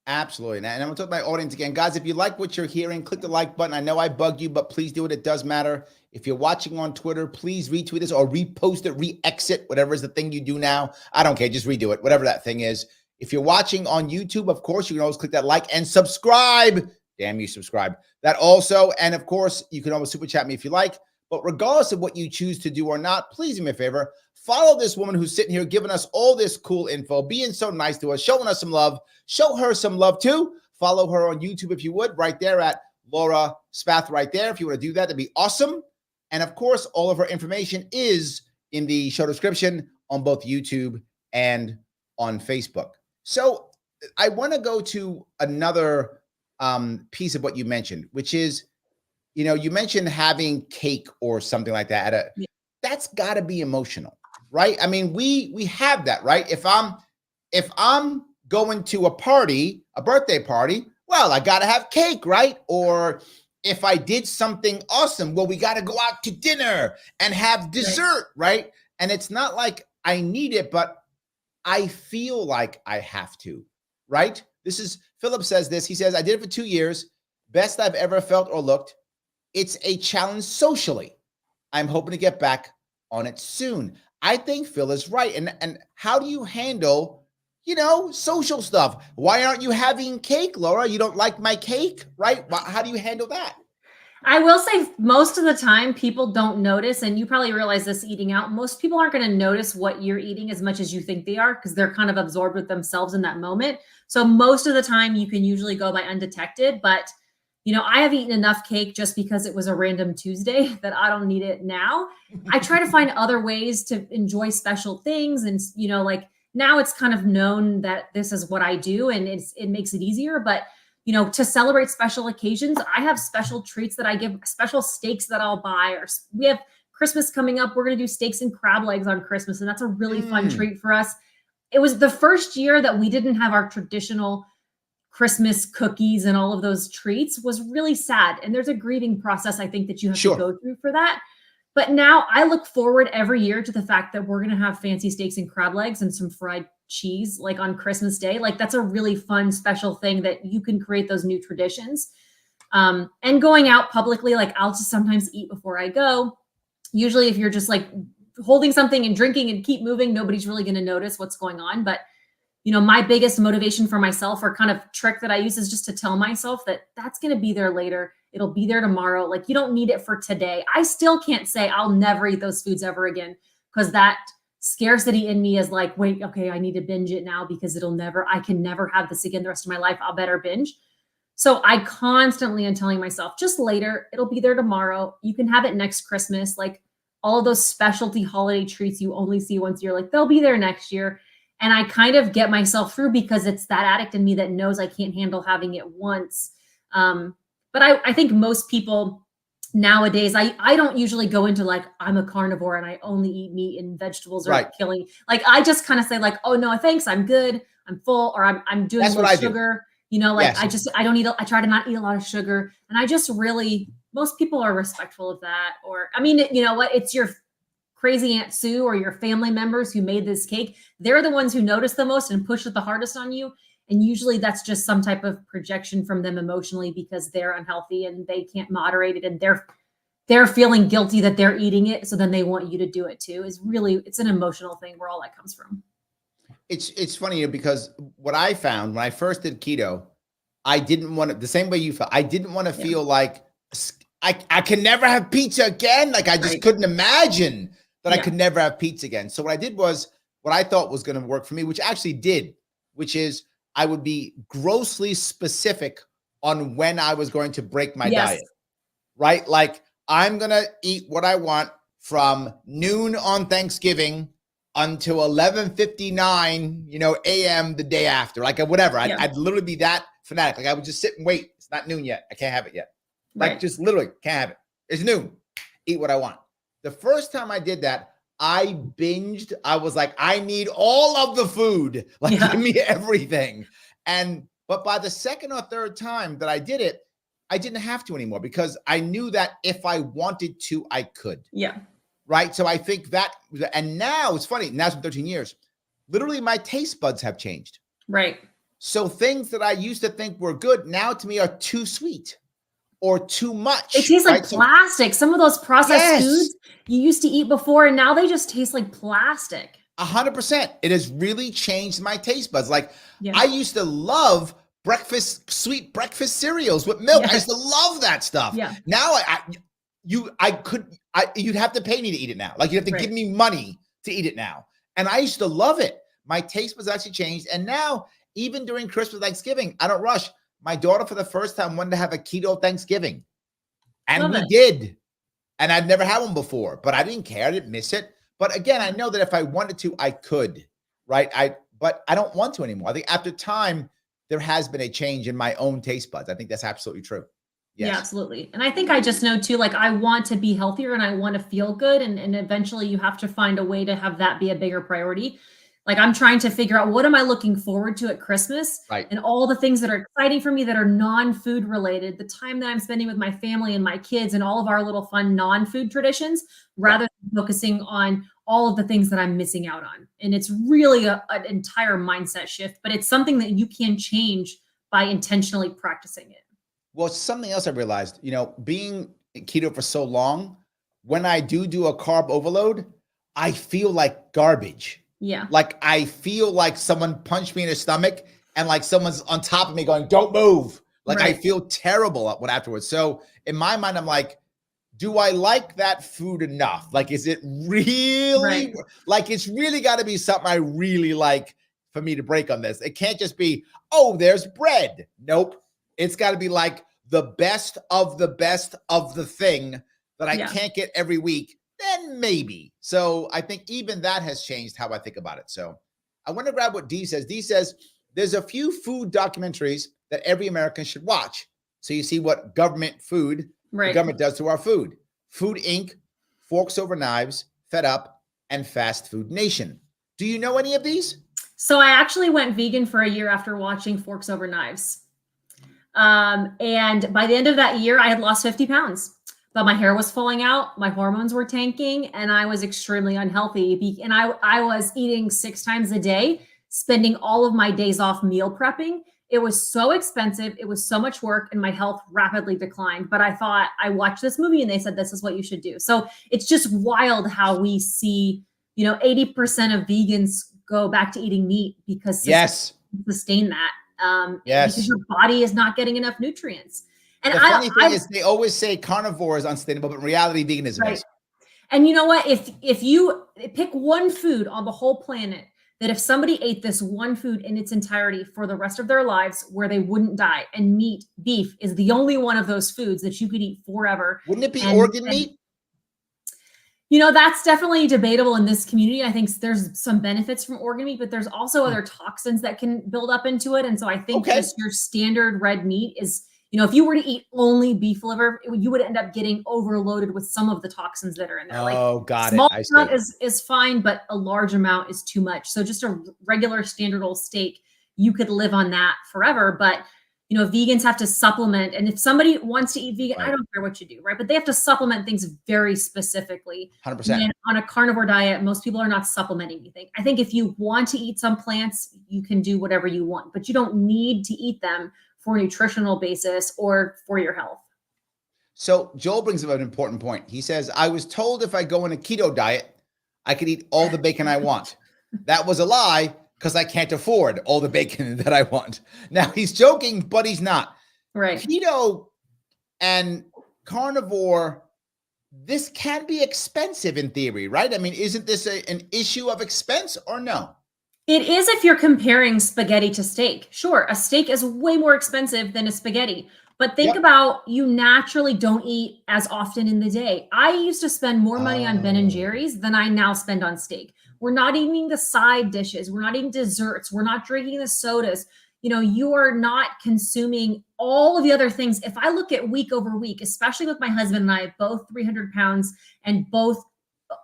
Absolutely. And I'm going to talk to my audience again. Guys, if you like what you're hearing, click the like button. I know I bugged you, but please do it. It does matter. If you're watching on Twitter, please retweet this or repost it, re-exit, whatever is the thing you do now. I don't care. Just redo it, whatever that thing is. If you're watching on YouTube, of course, you can always click that like and subscribe. Damn you, subscribe. That also, and of course, you can always super chat me if you like. But regardless of what you choose to do or not, please do me a favor. Follow this woman who's sitting here giving us all this cool info, being so nice to us, showing us some love. Show her some love too. Follow her on YouTube if you would, right there at Laura Spath right there. If you want to do that, that'd be awesome. And of course, all of her information is in the show description on both YouTube and on Facebook. So I want to go to another piece of what you mentioned, which is, you know, you mentioned having cake or something like that. That's got to be emotional, right? I mean, we have that, right? If I'm going to a party, a birthday party, well, I got to have cake, right? Or if I did something awesome, well, we got to go out to dinner and have dessert, right? And it's not like I need it, but I feel like I have to, right? This is, Philip says this. He says, I did it for 2 years. Best I've ever felt or looked. It's a challenge socially. I'm hoping to get back on it soon. I think Phil is right. And how do you handle, you know, social stuff? Why aren't you having cake, Laura? You don't like my cake, right? How do you handle that? I will say most of the time people don't notice, and you probably realize this eating out, most people aren't going to notice what you're eating as much as you think they are because they're kind of absorbed with themselves in that moment. So most of the time you can usually go by undetected, but you know, I have eaten enough cake just because it was a random Tuesday that I don't need it now. I try to find other ways to enjoy special things. And, you know, like now it's kind of known that this is what I do and it makes it easier. But you know, to celebrate special occasions, I have special treats that I give, special steaks that I'll buy, or we have Christmas coming up. We're going to do steaks and crab legs on Christmas. And that's a really fun treat for us. It was the first year that we didn't have our traditional Christmas cookies and all of those treats was really sad. And there's a grieving process, I think, that you have to go through for that. But now I look forward every year to the fact that we're going to have fancy steaks and crab legs and some fried cheese, like on Christmas Day. Like that's a really fun, special thing that you can create those new traditions. And going out publicly, like I'll just sometimes eat before I go. Usually if you're just like holding something and drinking and keep moving, nobody's really going to notice what's going on. But my biggest motivation for myself, or kind of trick that I use, is just to tell myself that that's going to be there later. It'll be there tomorrow. Like you don't need it for today. I still can't say I'll never eat those foods ever again, because that scarcity in me is like, wait, okay, I need to binge it now because I can never have this again the rest of my life. I'll better binge. So I constantly am telling myself, just later, it'll be there tomorrow. You can have it next Christmas. Like all of those specialty holiday treats you only see once a year, like they'll be there next year. And I kind of get myself through because it's that addict in me that knows I can't handle having it once. But I think most people nowadays, I don't usually go into like, I'm a carnivore and I only eat meat and vegetables or killing. Like I just kind of say like, oh no, thanks. I'm good. I'm full, or I'm doing low sugar. I don't eat, I try to not eat a lot of sugar. And I just really, most people are respectful of that. Or, I mean, you know what, it's your crazy Aunt Sue or your family members who made this cake. They're the ones who notice the most and push it the hardest on you. And usually that's just some type of projection from them emotionally because they're unhealthy and they can't moderate it. And they're feeling guilty that they're eating it. So then they want you to do it too. It's an emotional thing where all that comes from. It's funny because what I found when I first did keto, I didn't want to, the same way you felt, I didn't want to feel like I can never have pizza again. Like I just couldn't imagine that I could never have pizza again. So what I did was what I thought was going to work for me, which actually did, which is I would be grossly specific on when I was going to break my diet, right? Like I'm going to eat what I want from noon on Thanksgiving until 11:59, a.m. the day after, like whatever. I'd literally be that fanatic. Like I would just sit and wait. It's not noon yet. I can't have it yet. Like just literally can't have it. It's noon. Eat what I want. The first time I did that, I binged. I was like, I need all of the food. Like give me everything. But by the second or third time that I did it, I didn't have to anymore because I knew that if I wanted to, I could. Yeah. Right. So I think that, and now it's funny. Now it's been 13 years. Literally my taste buds have changed. Right. So things that I used to think were good now to me are too sweet or too much. It tastes like plastic. Some of those processed foods you used to eat before, and now they just taste like plastic. 100%. It has really changed my taste buds. Like I used to love sweet breakfast cereals with milk. I used to love that stuff. Yeah. Now you'd have to pay me to eat it now. Like you have to give me money to eat it now. And I used to love it. My taste buds actually changed. And now even during Christmas, Thanksgiving, I don't rush. My daughter for the first time wanted to have a keto Thanksgiving. And we did. And I'd never had one before, but I didn't care. I didn't miss it. But again, I know that if I wanted to, I could, right? But I don't want to anymore. I think after time, there has been a change in my own taste buds. I think that's absolutely true. Yes. Yeah, absolutely. And I think I just know too, like I want to be healthier and I want to feel good. And eventually you have to find a way to have that be a bigger priority. Like I'm trying to figure out what am I looking forward to at Christmas, and all the things that are exciting for me that are non-food related, the time that I'm spending with my family and my kids and all of our little fun non-food traditions, rather than focusing on all of the things that I'm missing out on. And it's really an entire mindset shift, but it's something that you can change by intentionally practicing it. Well, it's something else I realized, being keto for so long, when I do a carb overload, I feel like garbage. Yeah. Like I feel like someone punched me in the stomach and like someone's on top of me going, don't move. Like I feel terrible afterwards. So in my mind, I'm like, do I like that food enough? Like, is it really like, it's really got to be something I really like for me to break on this. It can't just be, oh, there's bread. Nope. It's got to be like the best of the thing that I can't get every week. Then maybe. So I think even that has changed how I think about it. So I want to grab what Dee says. Dee says, there's a few food documentaries that every American should watch. So you see what government food, the government does to our food. Food Inc., Forks Over Knives, Fed Up, and Fast Food Nation. Do you know any of these? So I actually went vegan for a year after watching Forks Over Knives. And by the end of that year, I had lost 50 pounds, but my hair was falling out, my hormones were tanking, and I was extremely unhealthy. And I was eating 6 times a day, spending all of my days off meal prepping. It was so expensive. It was so much work, and my health rapidly declined. But I thought, I watched this movie and they said, this is what you should do. So it's just wild how we see, 80% of vegans go back to eating meat because yes, sustain that. Yes. Because your body is not getting enough nutrients. And the funny thing is they always say carnivore is unsustainable, but in reality, veganism is. And you know what? If you pick one food on the whole planet, that if somebody ate this one food in its entirety for the rest of their lives where they wouldn't die, and beef is the only one of those foods that you could eat forever. Wouldn't it be organ meat? That's definitely debatable in this community. I think there's some benefits from organ meat, but there's also other toxins that can build up into it. And so I think just your standard red meat is, if you were to eat only beef liver, you would end up getting overloaded with some of the toxins that are in there. Oh, got it. Small amount is fine, but a large amount is too much. So just a regular standard old steak, you could live on that forever. But vegans have to supplement. And if somebody wants to eat vegan, I don't care what you do, right? But they have to supplement things very specifically. 100%. And on a carnivore diet, most people are not supplementing anything. I think if you want to eat some plants, you can do whatever you want, but you don't need to eat them for a nutritional basis or for your health. So Joel brings up an important point. He says, I was told if I go on a keto diet, I could eat all the bacon I want. That was a lie, because I can't afford all the bacon that I want. Now he's joking, but he's not. Right. Keto and carnivore, this can be expensive in theory, right? I mean, isn't this an issue of expense or no? It is if you're comparing spaghetti to steak. Sure, a steak is way more expensive than a spaghetti. But think about, you naturally don't eat as often in the day. I used to spend more money on Ben & Jerry's than I now spend on steak. We're not eating the side dishes. We're not eating desserts. We're not drinking the sodas. You are not consuming all of the other things. If I look at week over week, especially with my husband and I, both 300 pounds and both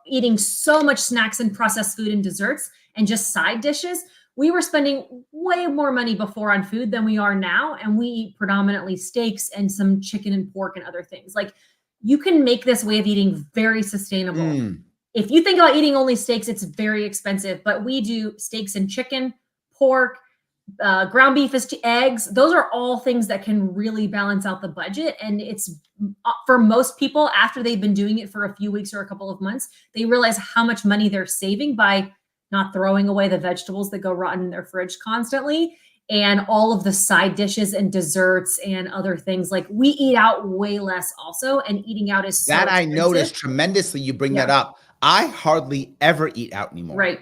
eating so much snacks and processed food and desserts and just side dishes, we were spending way more money before on food than we are now. And we eat predominantly steaks and some chicken and pork and other things. Like, you can make this way of eating very sustainable. If you think about eating only steaks, it's very expensive, but we do steaks and chicken, pork, ground beef, eggs. Those are all things that can really balance out the budget. And it's, for most people, after they've been doing it for a few weeks or a couple of months, they realize how much money they're saving by not throwing away the vegetables that go rotten in their fridge constantly, and all of the side dishes and desserts and other things. Like, we eat out way less also, and eating out is so that I expensive. noticed tremendously. You bring that up. I hardly ever eat out anymore. Right.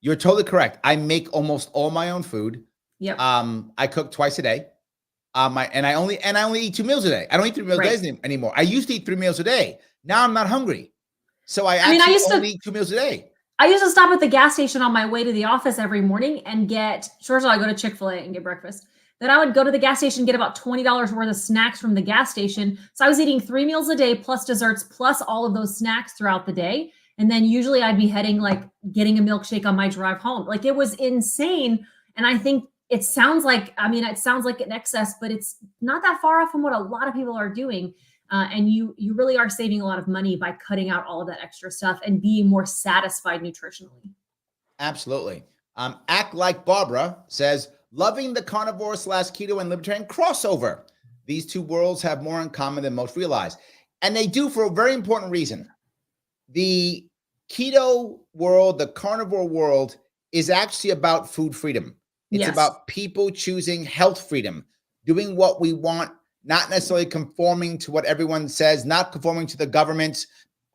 You're totally correct. I make almost all my own food. Yep. I cook twice a day. And I only eat 2 meals a day. I don't eat 3 meals a day anymore. I used to eat 3 meals a day. Now I'm not hungry. So I only eat 2 meals a day. I used to stop at the gas station on my way to the office every morning and first of all, I go to Chick-fil-A and get breakfast. Then I would go to the gas station, get about $20 worth of snacks from the gas station. So I was eating 3 meals a day plus desserts, plus all of those snacks throughout the day. And then usually I'd be heading, getting a milkshake on my drive home. Like, it was insane. And I think it sounds like an excess, but it's not that far off from what a lot of people are doing. And you really are saving a lot of money by cutting out all of that extra stuff and being more satisfied nutritionally. Absolutely. Act Like Barbara says, loving the carnivore / keto and libertarian crossover. These two worlds have more in common than most realize. And they do, for a very important reason. The keto world, the carnivore world, is actually about food freedom. It's about people choosing health freedom, doing what we want, not necessarily conforming to what everyone says, not conforming to the government's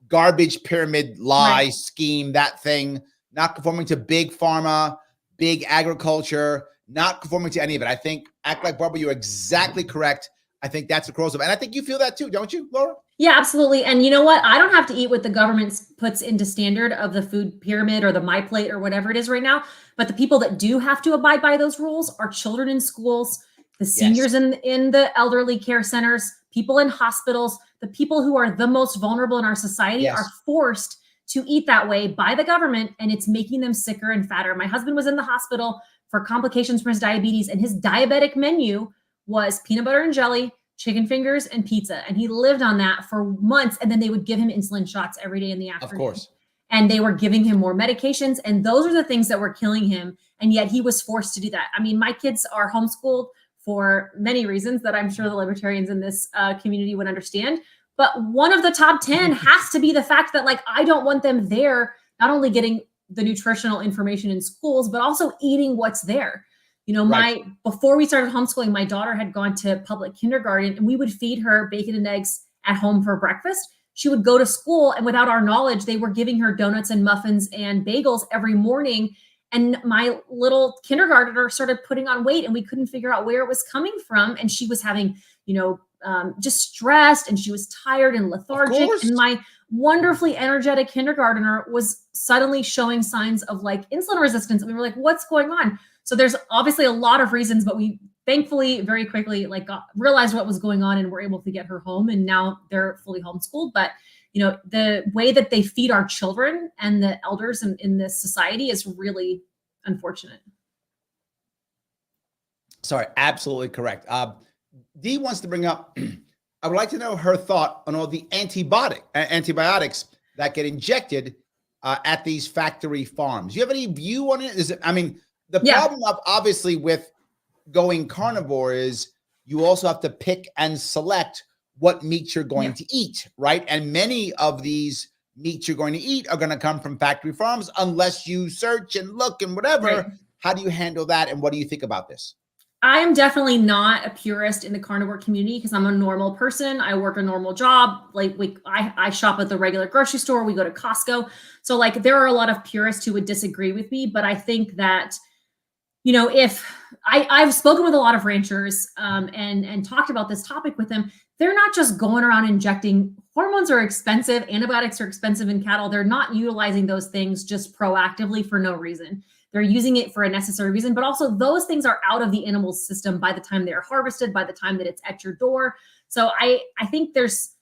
garbage pyramid lie scheme, that thing, not conforming to big pharma, big agriculture, not conforming to any of it. I think, Act Like Barbara, you're exactly correct. I think that's a crossover. And I think you feel that too, don't you, Laura? Yeah, absolutely. And you know what? I don't have to eat what the government puts into standard of the food pyramid or the My Plate or whatever it is right now. But the people that do have to abide by those rules are children in schools, the seniors in the elderly care centers, people in hospitals. The people who are the most vulnerable in our society are forced to eat that way by the government, and it's making them sicker and fatter. My husband was in the hospital for complications from his diabetes, and his diabetic menu was peanut butter and jelly, chicken fingers, and pizza. And he lived on that for months. And then they would give him insulin shots every day in the afternoon. Of course. And they were giving him more medications. And those are the things that were killing him. And yet he was forced to do that. I mean, my kids are homeschooled for many reasons that I'm sure the libertarians in this community would understand. But one of the top 10 has to be the fact that, like, I don't want them there, not only getting the nutritional information in schools, but also eating what's there. You know, before we started homeschooling, my daughter had gone to public kindergarten, and we would feed her bacon and eggs at home for breakfast. She would go to school, and without our knowledge, they were giving her donuts and muffins and bagels every morning. And my little kindergartner started putting on weight, and we couldn't figure out where it was coming from. And she was having, you know, just stressed, and she was tired and lethargic. And my wonderfully energetic kindergartner was suddenly showing signs of like insulin resistance. And we were like, what's going on? So there's obviously a lot of reasons, but we thankfully very quickly realized what was going on and were able to get her home. And now they're fully homeschooled. But you know, the way that they feed our children and the elders in this society is really unfortunate. Sorry, absolutely correct. Dee wants to bring up, I would like to know her thought on all the antibiotics that get injected at these factory farms. Do you have any view on it? The problem obviously with going carnivore is you also have to pick and select what meat you're going to eat, right? And many of these meats you're going to eat are going to come from factory farms unless you search and look and whatever. Right. How do you handle that? And what do you think about this? I am definitely not a purist in the carnivore community because I'm a normal person. I work a normal job. Like I shop at the regular grocery store. We go to Costco. So like there are a lot of purists who would disagree with me, but I think that, you know, if I've spoken with a lot of ranchers and talked about this topic with them, they're not just going around injecting. Hormones are expensive. Antibiotics are expensive in cattle. They're not utilizing those things just proactively for no reason. They're using it for a necessary reason, but also those things are out of the animal's system by the time they're harvested, by the time that it's at your door. So I think there's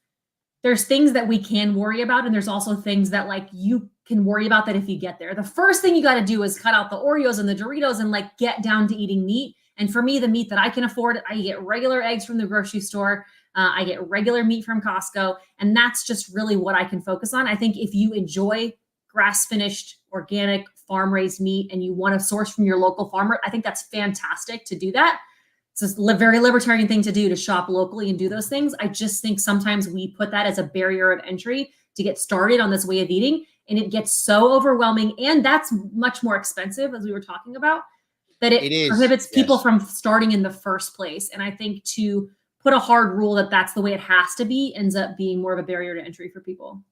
things that we can worry about. And there's also things that like you can worry about that if you get there. The first thing you got to do is cut out the Oreos and the Doritos and like get down to eating meat. And for me, the meat that I can afford, I get regular eggs from the grocery store. I get regular meat from Costco. And that's just really what I can focus on. I think if you enjoy grass-finished, organic, farm-raised meat and you want to source from your local farmer, I think that's fantastic to do that. It's a very libertarian thing to do, to shop locally and do those things. I just think sometimes we put that as a barrier of entry to get started on this way of eating. And it gets so overwhelming. And that's much more expensive, as we were talking about, that it prohibits people from starting in the first place. And I think to put a hard rule that that's the way it has to be ends up being more of a barrier to entry for people.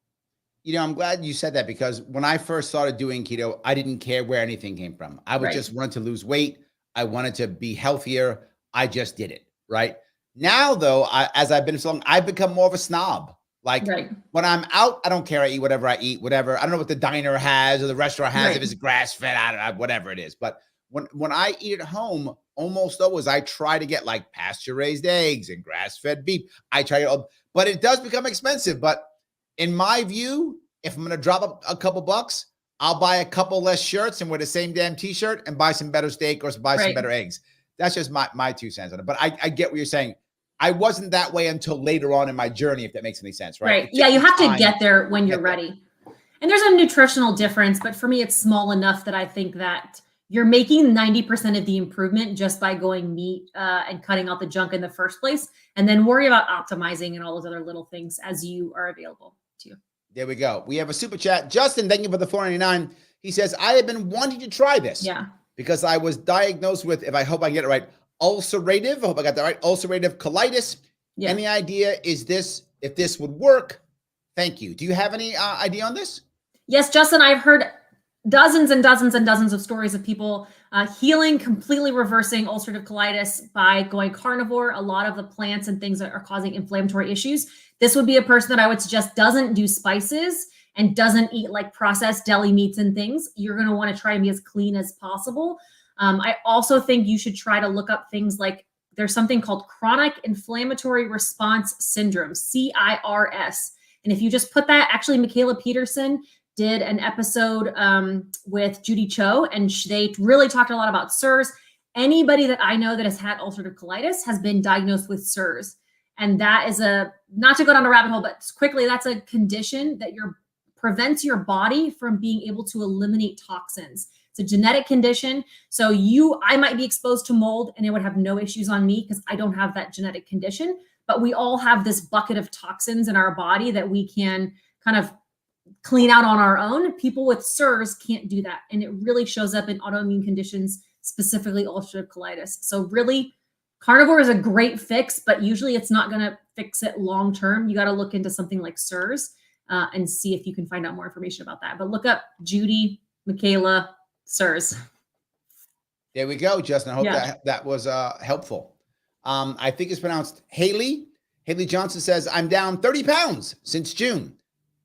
You know, I'm glad you said that because when I first started doing keto, I didn't care where anything came from. I would just wanted to lose weight. I wanted to be healthier. I just did it. Right now, though, as I've been so long, I've become more of a snob. Like when I'm out, I don't care. I eat whatever I eat, whatever. I don't know what the diner has or the restaurant has, if it's grass fed, I don't know, whatever it is. But when I eat at home, almost always I try to get like pasture raised eggs and grass fed beef. I try to, but it does become expensive. But in my view, if I'm going to drop a couple bucks, I'll buy a couple less shirts and wear the same damn t-shirt and buy some better steak or buy some better eggs. That's just my 2 cents on it. But I get what you're saying. I wasn't that way until later on in my journey, if that makes any sense, right? Yeah, you have to get there when you're ready. And there's a nutritional difference, but for me, it's small enough that I think that you're making 90% of the improvement just by going meat and cutting out the junk in the first place, and then worry about optimizing and all those other little things as you are available to you. There we go. We have a super chat. Justin, thank you for the $4.99. He says, I have been wanting to try this. Yeah. Because I was diagnosed with, I hope I get it right, ulcerative. I hope I got that right. Ulcerative colitis. Yeah. Any idea if this would work? Thank you. Do you have any idea on this? Yes, Justin, I've heard dozens and dozens and dozens of stories of people healing, completely reversing ulcerative colitis by going carnivore. A lot of the plants and things that are causing inflammatory issues. This would be a person that I would suggest doesn't do spices and doesn't eat like processed deli meats and things. You're going to want to try to be as clean as possible. I also think you should try to look up things like there's something called chronic inflammatory response syndrome, CIRS. And if you just put that, actually, Michaela Peterson did an episode with Judy Cho, and they really talked a lot about SIRS. Anybody that I know that has had ulcerative colitis has been diagnosed with SIRS. And that is not to go down a rabbit hole, but quickly, that's a condition that prevents your body from being able to eliminate toxins. It's a genetic condition. So I might be exposed to mold and it would have no issues on me because I don't have that genetic condition. But we all have this bucket of toxins in our body that we can kind of clean out on our own. People with SIRS can't do that. And it really shows up in autoimmune conditions, specifically ulcerative colitis. So really, carnivore is a great fix, but usually it's not going to fix it long term. You got to look into something like SIRS and see if you can find out more information about that. But look up Judy, Michaela, SIRS. There we go, Justin. I hope that was helpful. I think it's pronounced Haley. Haley Johnson says, I'm down 30 pounds since June.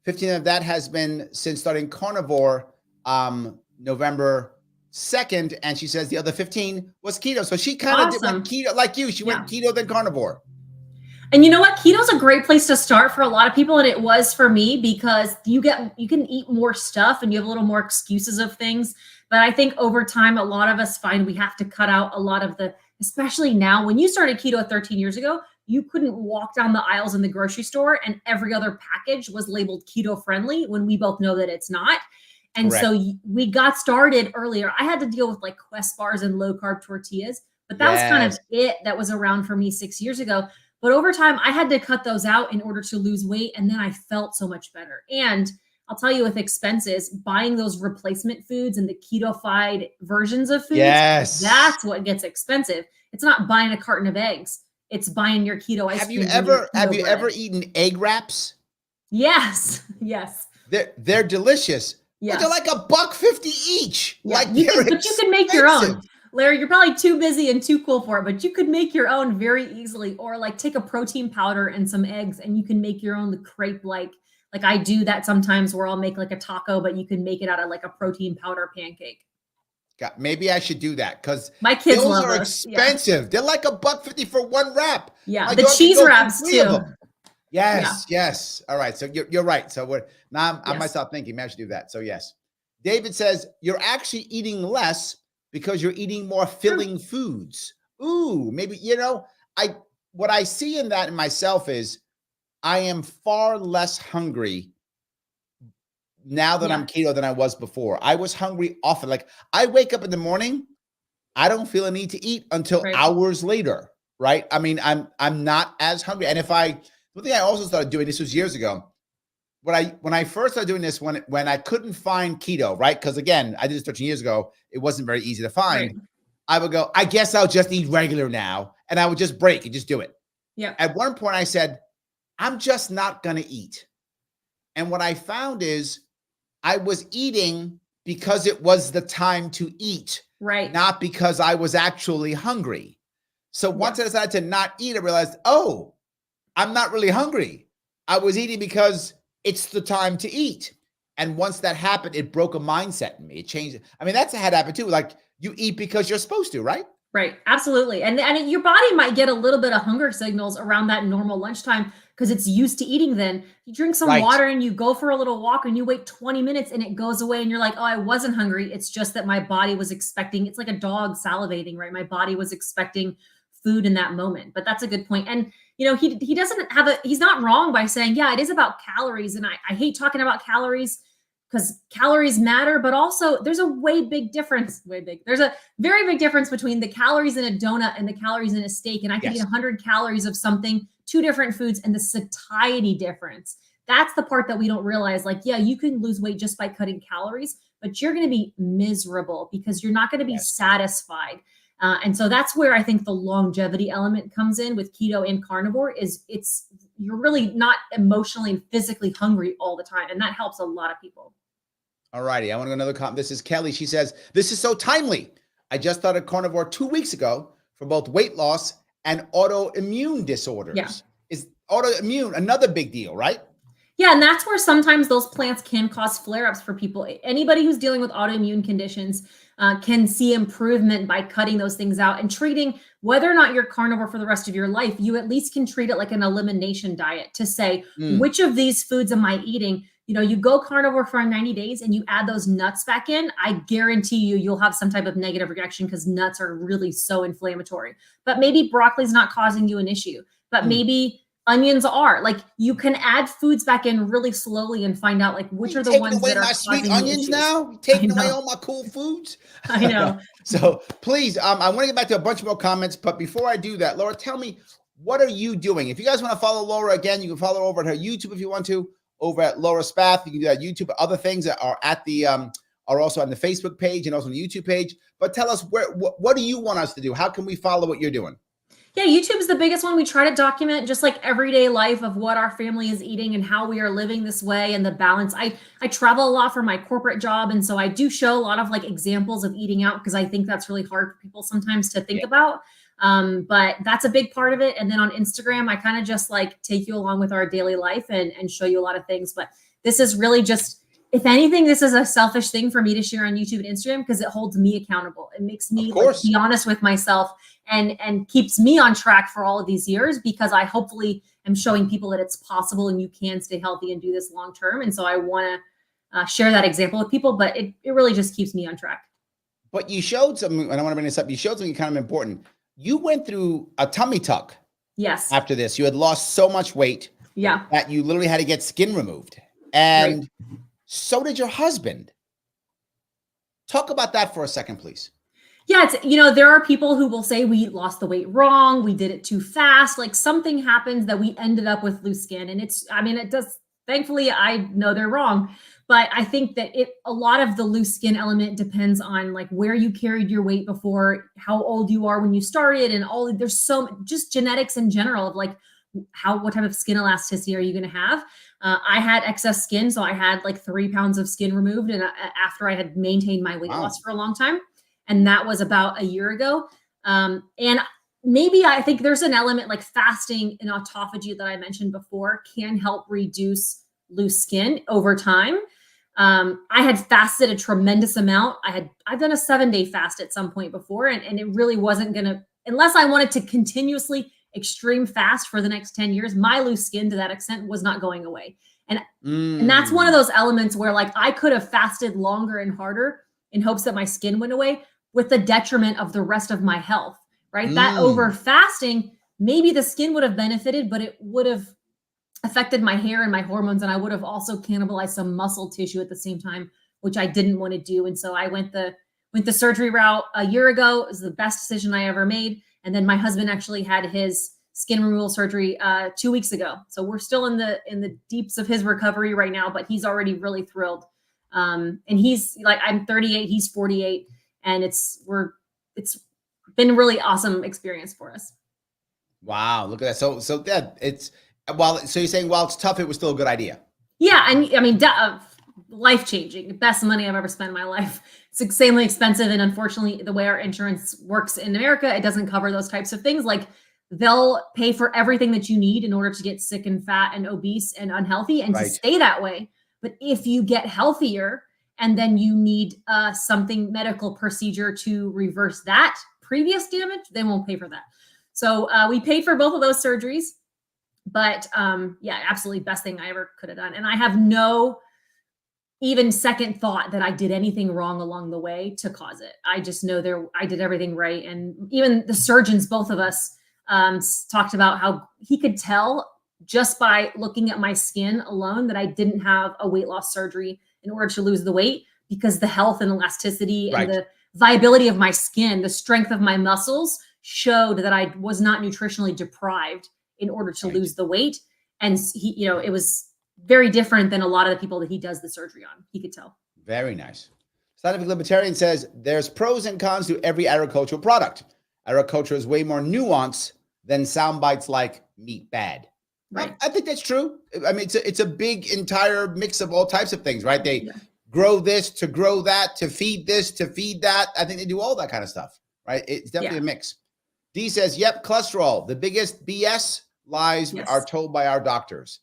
15 of that has been since starting carnivore November 2nd. And she says the other 15 was keto. So she kind of went keto like you. She went keto, then carnivore. And you know what? Keto is a great place to start for a lot of people. And it was for me because you can eat more stuff and you have a little more excuses of things. But I think over time, a lot of us find we have to cut out a lot of especially now, when you started keto 13 years ago, you couldn't walk down the aisles in the grocery store and every other package was labeled keto friendly when we both know that it's not. And Correct. So we got started earlier. I had to deal with like Quest bars and low carb tortillas, but that was kind of it that was around for me 6 years ago. But over time, I had to cut those out in order to lose weight. And then I felt so much better. And I'll tell you with expenses, buying those replacement foods and the keto-fied versions of foods, that's what gets expensive. It's not buying a carton of eggs. It's buying your keto ice cream. Have you ever eaten egg wraps? Yes. Yes. They're delicious. Yeah. But they're like $1.50 each. Yeah. Like but you can make your own. Larry, you're probably too busy and too cool for it, but you could make your own very easily, or like take a protein powder and some eggs and you can make your own crepe like I do that sometimes where I'll make like a taco, but you can make it out of like a protein powder pancake. God, maybe I should do that because my kids love those are expensive. Yeah. They're like $1.50 for one wrap. Yeah, the cheese wraps too. Yes, yes. All right, so you're right. So I myself thinking maybe I should do that. So yes, David says you're actually eating less because you're eating more filling foods. Ooh, maybe what I see in that in myself is I am far less hungry now that I'm keto than I was before. I was hungry often. Like I wake up in the morning, I don't feel a need to eat until hours later, right? I mean, I'm not as hungry. And one thing I also started doing, this was years ago, when I first started doing this, when I couldn't find keto, right? Because again, I did this 13 years ago. It wasn't very easy to find. Right. I would go, I guess I'll just eat regular now. And I would just break and just do it. Yeah. At one point I said, I'm just not going to eat. And what I found is I was eating because it was the time to eat, not because I was actually hungry. So once I decided to not eat, I realized, oh, I'm not really hungry. I was eating because it's the time to eat. And once that happened, it broke a mindset in me. It changed. I mean, that's had happened too. Like you eat because you're supposed to, right? Right. Absolutely. And your body might get a little bit of hunger signals around that normal lunchtime because it's used to eating then. You drink some water and you go for a little walk and you wait 20 minutes and it goes away and you're like, oh, I wasn't hungry. It's just that my body was expecting, it's like a dog salivating, right? My body was expecting food in that moment. But that's a good point. And, he doesn't he's not wrong by saying, yeah, it is about calories. And I hate talking about calories because calories matter, but also there's a There's a very big difference between the calories in a donut and the calories in a steak. And I can eat 100 calories of something, two different foods, and the satiety difference. That's the part that we don't realize. Like, yeah, you can lose weight just by cutting calories, but you're going to be miserable because you're not going to be satisfied. And so that's where I think the longevity element comes in with keto and carnivore is you're really not emotionally and physically hungry all the time. And that helps a lot of people. All righty. I want to go another comment. This is Kelly. She says, this is so timely. I just started carnivore 2 weeks ago for both weight loss and autoimmune disorders. Yeah. Is autoimmune another big deal, right? Yeah. And that's where sometimes those plants can cause flare-ups for people. Anybody who's dealing with autoimmune conditions can see improvement by cutting those things out and treating, whether or not you're carnivore for the rest of your life, you at least can treat it like an elimination diet to say, which of these foods am I eating you go carnivore for 90 days and you add those nuts back in, I guarantee you'll have some type of negative reaction because nuts are really so inflammatory. But maybe broccoli's not causing you an issue, but maybe onions are. Like, you can add foods back in really slowly and find out like which are the ones that are causing my sweet onions now, taking away all my cool foods. I know. So please, I want to get back to a bunch more comments, but before I do that, Laura, tell me, what are you doing? If you guys want to follow Laura again, you can follow her over at her YouTube if you want to, over at Laura Spath. You can do that YouTube. Other things that are at the are also on the Facebook page and also on the YouTube page. But tell us, what do you want us to do? How can we follow what you're doing? Yeah, YouTube is the biggest one. We try to document just like everyday life of what our family is eating and how we are living this way and the balance. I travel a lot for my corporate job. And so I do show a lot of like examples of eating out because I think that's really hard for people sometimes to think about. But that's a big part of it. And then on Instagram, I kind of just like take you along with our daily life and show you a lot of things. But this is really just, if anything, this is a selfish thing for me to share on YouTube and Instagram because it holds me accountable. It makes me like, be honest with myself and keeps me on track for all of these years because I hopefully am showing people that it's possible and you can stay healthy and do this long term. And so I want to share that example with people, but it really just keeps me on track. But you showed something, and I want to bring this up. You showed something kind of important. You went through a tummy tuck. Yes. After this, you had lost so much weight. Yeah. That you literally had to get skin removed. And so did your husband. Talk about that for a second, please. Yeah, it's, there are people who will say we lost the weight wrong, we did it too fast, like something happens that we ended up with loose skin. And it does, thankfully, I know they're wrong, but I think that a lot of the loose skin element depends on like where you carried your weight before, how old you are when you started, and there's so just genetics in general of like what type of skin elasticity are you going to have? I had excess skin, so I had like 3 pounds of skin removed, and after I had maintained my weight loss for a long time. And that was about a year ago. And maybe I think there's an element like fasting and autophagy that I mentioned before can help reduce loose skin over time. I had fasted a tremendous amount. I've done a 7-day fast at some point before, and it really wasn't going to, unless I wanted to continuously extreme fast for the next 10 years, my loose skin to that extent was not going away. And that's one of those elements where like I could have fasted longer and harder in hopes that my skin went away, with the detriment of the rest of my health, right? That over fasting, maybe the skin would have benefited, but it would have affected my hair and my hormones. And I would have also cannibalized some muscle tissue at the same time, which I didn't want to do. And so I went the surgery route a year ago. It was the best decision I ever made. And then my husband actually had his skin removal surgery 2 weeks ago. So we're still in the deeps of his recovery right now, but he's already really thrilled. And he's like, I'm 38, he's 48. And it's been a really awesome experience for us. Wow, look at that. So that so you're saying while it's tough, it was still a good idea. Yeah, and I mean, life-changing, best money I've ever spent in my life. It's insanely expensive, and unfortunately, the way our insurance works in America, it doesn't cover those types of things. Like they'll pay for everything that you need in order to get sick and fat and obese and unhealthy and to stay that way. But if you get healthier, and then you need something medical procedure to reverse that previous damage, they won't pay for that. So we paid for both of those surgeries, but yeah, absolutely best thing I ever could have done. And I have no even second thought that I did anything wrong along the way to cause it. I just know I did everything right. And even the surgeons, both of us talked about how he could tell just by looking at my skin alone that I didn't have a weight loss surgery in order to lose the weight, because the health and elasticity and the viability of my skin, the strength of my muscles showed that I was not nutritionally deprived in order to lose the weight. And he, it was very different than a lot of the people that he does the surgery on. He could tell. Very nice. Scientific Libertarian says there's pros and cons to every agricultural product. Agriculture is way more nuanced than sound bites like meat bad. Right. I think that's true. I mean, it's a big entire mix of all types of things, right? They grow this to grow that, to feed this, to feed that. I think they do all that kind of stuff, right? It's definitely a mix. D says, yep, cholesterol, the biggest BS lies are told by our doctors.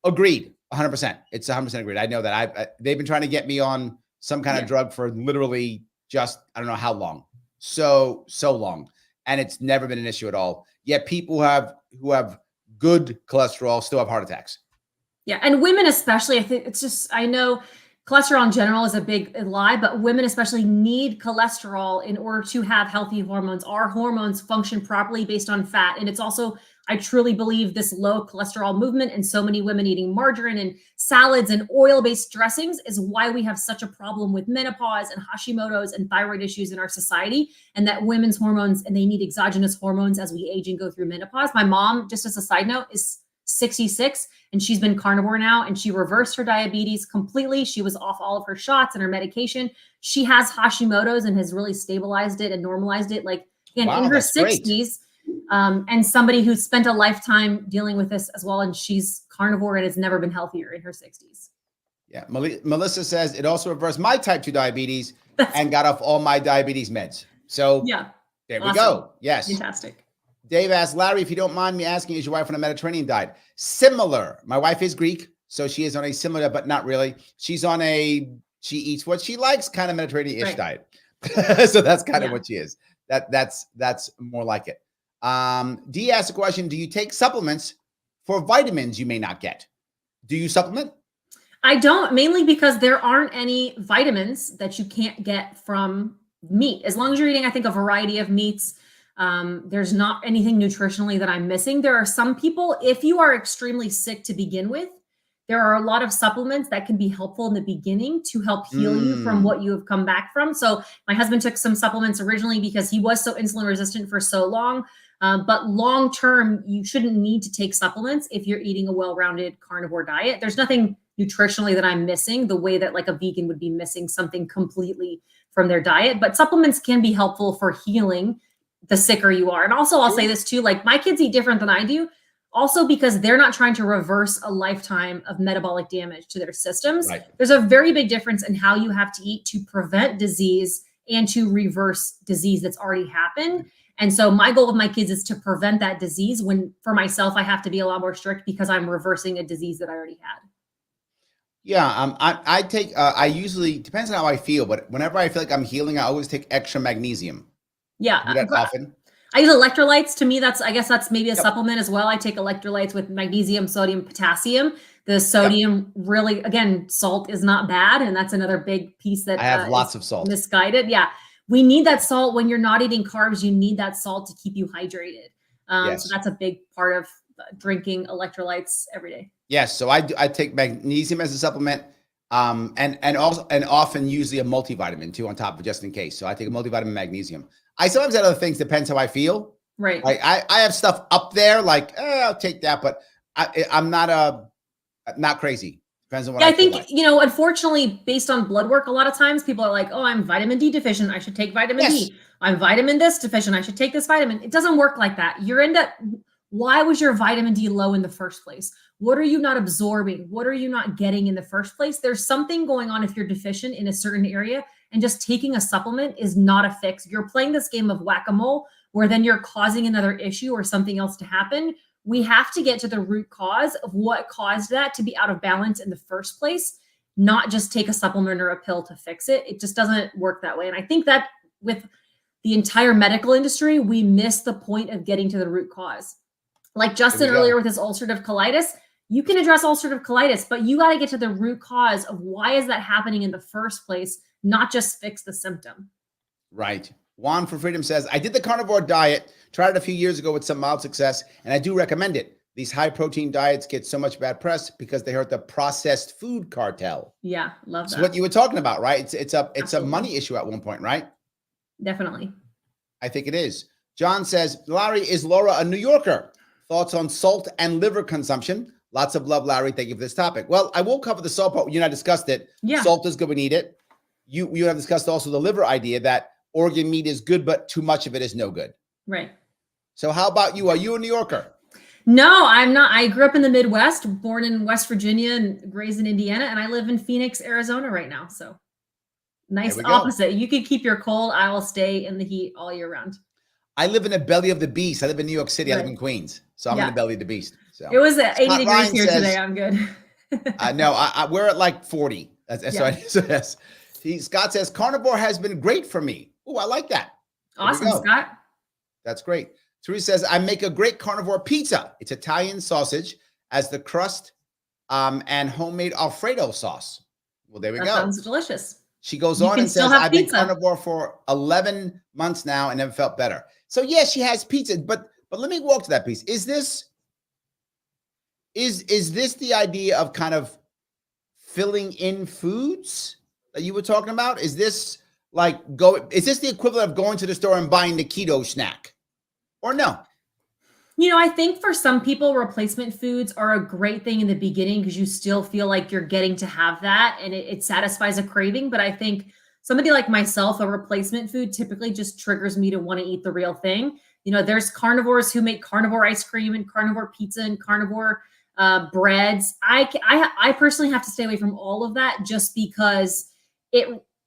Agreed, 100%. It's 100% agreed. I know that they've been trying to get me on some kind of drug for literally just, I don't know how long. So long. And it's never been an issue at all. Yet people who have good cholesterol still have heart attacks. Yeah. And women, especially, I think it's just, I know cholesterol in general is a big lie, but women especially need cholesterol in order to have healthy hormones. Our hormones function properly based on fat. And it's also, I truly believe, this low cholesterol movement and so many women eating margarine and salads and oil-based dressings is why we have such a problem with menopause and Hashimoto's and thyroid issues in our society. And that women's hormones, and they need exogenous hormones as we age and go through menopause. My mom, just as a side note, is 66 and she's been carnivore now, and she reversed her diabetes completely. She was off all of her shots and her medication. She has Hashimoto's and has really stabilized it and normalized it, like in her 60s. And somebody who's spent a lifetime dealing with this as well, and she's carnivore and has never been healthier in her 60s. Yeah, Melissa says it also reversed my type 2 diabetes and got off all my diabetes meds. So yeah, there we go. Yes, fantastic. Dave asks, Larry, if you don't mind me asking, is your wife on a Mediterranean diet? Similar. My wife is Greek, so she is on a similar, but not really. She's on she eats what she likes, kind of Mediterranean-ish diet. So that's kind of what she is. That's more like it. Dee asked a question, do you take supplements for vitamins you may not get? Do you supplement? I don't, mainly because there aren't any vitamins that you can't get from meat. As long as you're eating, I think, a variety of meats, there's not anything nutritionally that I'm missing. There are some people, if you are extremely sick to begin with, there are a lot of supplements that can be helpful in the beginning to help heal you from what you have come back from. So my husband took some supplements originally because he was so insulin resistant for so long. But long-term, you shouldn't need to take supplements if you're eating a well-rounded carnivore diet. There's nothing nutritionally that I'm missing the way that like a vegan would be missing something completely from their diet. But supplements can be helpful for healing the sicker you are. And also, I'll say this too, like my kids eat different than I do, also because they're not trying to reverse a lifetime of metabolic damage to their systems. Right. There's a very big difference in how you have to eat to prevent disease and to reverse disease that's already happened. And so my goal with my kids is to prevent that disease, when for myself, I have to be a lot more strict because I'm reversing a disease that I already had. Yeah, I take, I usually, depends on how I feel, but whenever I feel like I'm healing, I always take extra magnesium. Yeah. Do that often. I use electrolytes. To me, I guess that's maybe a supplement as well. I take electrolytes with magnesium, sodium, potassium. The sodium really, again, salt is not bad. And that's another big piece that I have lots of salt. Misguided. Yeah. We need that salt when you're not eating carbs. You need that salt to keep you hydrated. So that's a big part of drinking electrolytes every day. Yes. So I take magnesium as a supplement, and often usually a multivitamin too on top of, just in case. So I take a multivitamin, magnesium. I sometimes add other things, depends how I feel. Right. Like I have stuff up there, like I'll take that, but I'm not crazy. Depends on what I think, like. Unfortunately, based on blood work, a lot of times people are like, oh, I'm vitamin D deficient, I should take vitamin D. I'm vitamin this deficient, I should take this vitamin. It doesn't work like that. Why was your vitamin D low in the first place? What are you not absorbing? What are you not getting in the first place? There's something going on if you're deficient in a certain area, and just taking a supplement is not a fix. You're playing this game of whack-a-mole where then you're causing another issue or something else to happen. We have to get to the root cause of what caused that to be out of balance in the first place, not just take a supplement or a pill to fix it. It just doesn't work that way. And I think that with the entire medical industry, we miss the point of getting to the root cause. Like Justin earlier with his ulcerative colitis, you can address ulcerative colitis, but you got to get to the root cause of why is that happening in the first place, not just fix the symptom. Right. Juan for Freedom says, I did the carnivore diet, tried it a few years ago with some mild success, and I do recommend it. These high protein diets get so much bad press because they hurt the processed food cartel. Yeah, love that. It's what you were talking about, right? It's a money issue at one point, right? Definitely. I think it is. John says, Larry, is Laura a New Yorker? Thoughts on salt and liver consumption? Lots of love, Larry. Thank you for this topic. Well, I will cover the salt part. You and I discussed it. Yeah. Salt is good. We need it. You have discussed also the liver idea that organ meat is good, but too much of it is no good. Right. So how about you? Are you a New Yorker? No, I'm not. I grew up in the Midwest, born in West Virginia and raised in Indiana, and I live in Phoenix, Arizona right now. So nice opposite. You could keep your cold. I will stay in the heat all year round. I live in the belly of the beast. I live in New York City. I live in Queens. So I'm in the belly of the beast. So it was at 80 degrees here today. I'm good. No, we're at like 40. So yes. Scott says, carnivore has been great for me. Oh, I like that. Awesome, Scott. That's great. Teresa says, I make a great carnivore pizza. It's Italian sausage as the crust, and homemade Alfredo sauce. Well, there we That go. sounds delicious. She goes You on can and still says, have I've been pizza. carnivore for 11 months now and never felt better. So yes, she has pizza, but let me walk to that piece. Is this the idea of kind of filling in foods that you were talking about? Is this is this the equivalent of going to the store and buying the keto snack? Or no? I think for some people, replacement foods are a great thing in the beginning because you still feel like you're getting to have that and it satisfies a craving. But I think somebody like myself, a replacement food typically just triggers me to want to eat the real thing. There's carnivores who make carnivore ice cream and carnivore pizza and carnivore breads. I personally have to stay away from all of that just because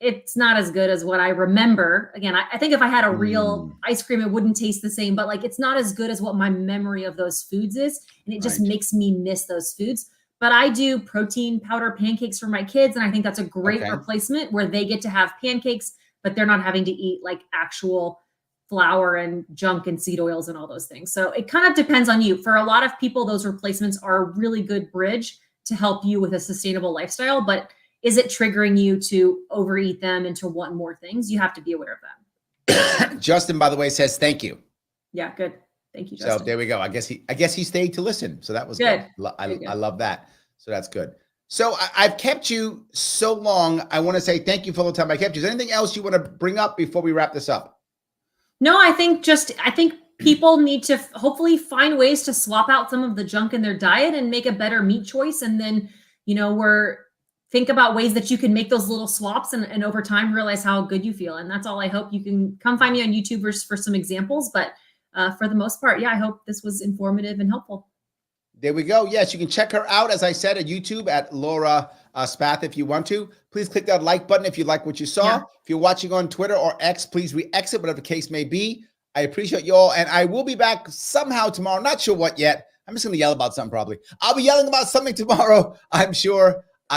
it's not as good as what I remember. Again, I think if I had a real ice cream, it wouldn't taste the same, but it's not as good as what my memory of those foods is. And it just makes me miss those foods. But I do protein powder pancakes for my kids. And I think that's a great replacement where they get to have pancakes, but they're not having to eat actual flour and junk and seed oils and all those things. So it kind of depends on you. For a lot of people, those replacements are a really good bridge to help you with a sustainable lifestyle, but is it triggering you to overeat them and to want more things? You have to be aware of that. Justin, by the way, says thank you. Yeah, good. Thank you, Justin. So there we go. I guess he stayed to listen. So that was good. I love that. So that's good. So I've kept you so long. I want to say thank you for all the time I kept you. Is there anything else you want to bring up before we wrap this up? No, I think people need to hopefully find ways to swap out some of the junk in their diet and make a better meat choice. And then, think about ways that you can make those little swaps and over time realize how good you feel. And that's all I hope. You can come find me on YouTube for some examples, but for the most part, I hope this was informative and helpful. There we go. Yes, you can check her out, as I said, at YouTube at Laura Spath if you want to. Please click that like button if you like what you saw. Yeah. If you're watching on Twitter or X, please re-exit, whatever the case may be. I appreciate you all. And I will be back somehow tomorrow. Not sure what yet. I'm just going to yell about something probably. I'll be yelling about something tomorrow, I'm sure.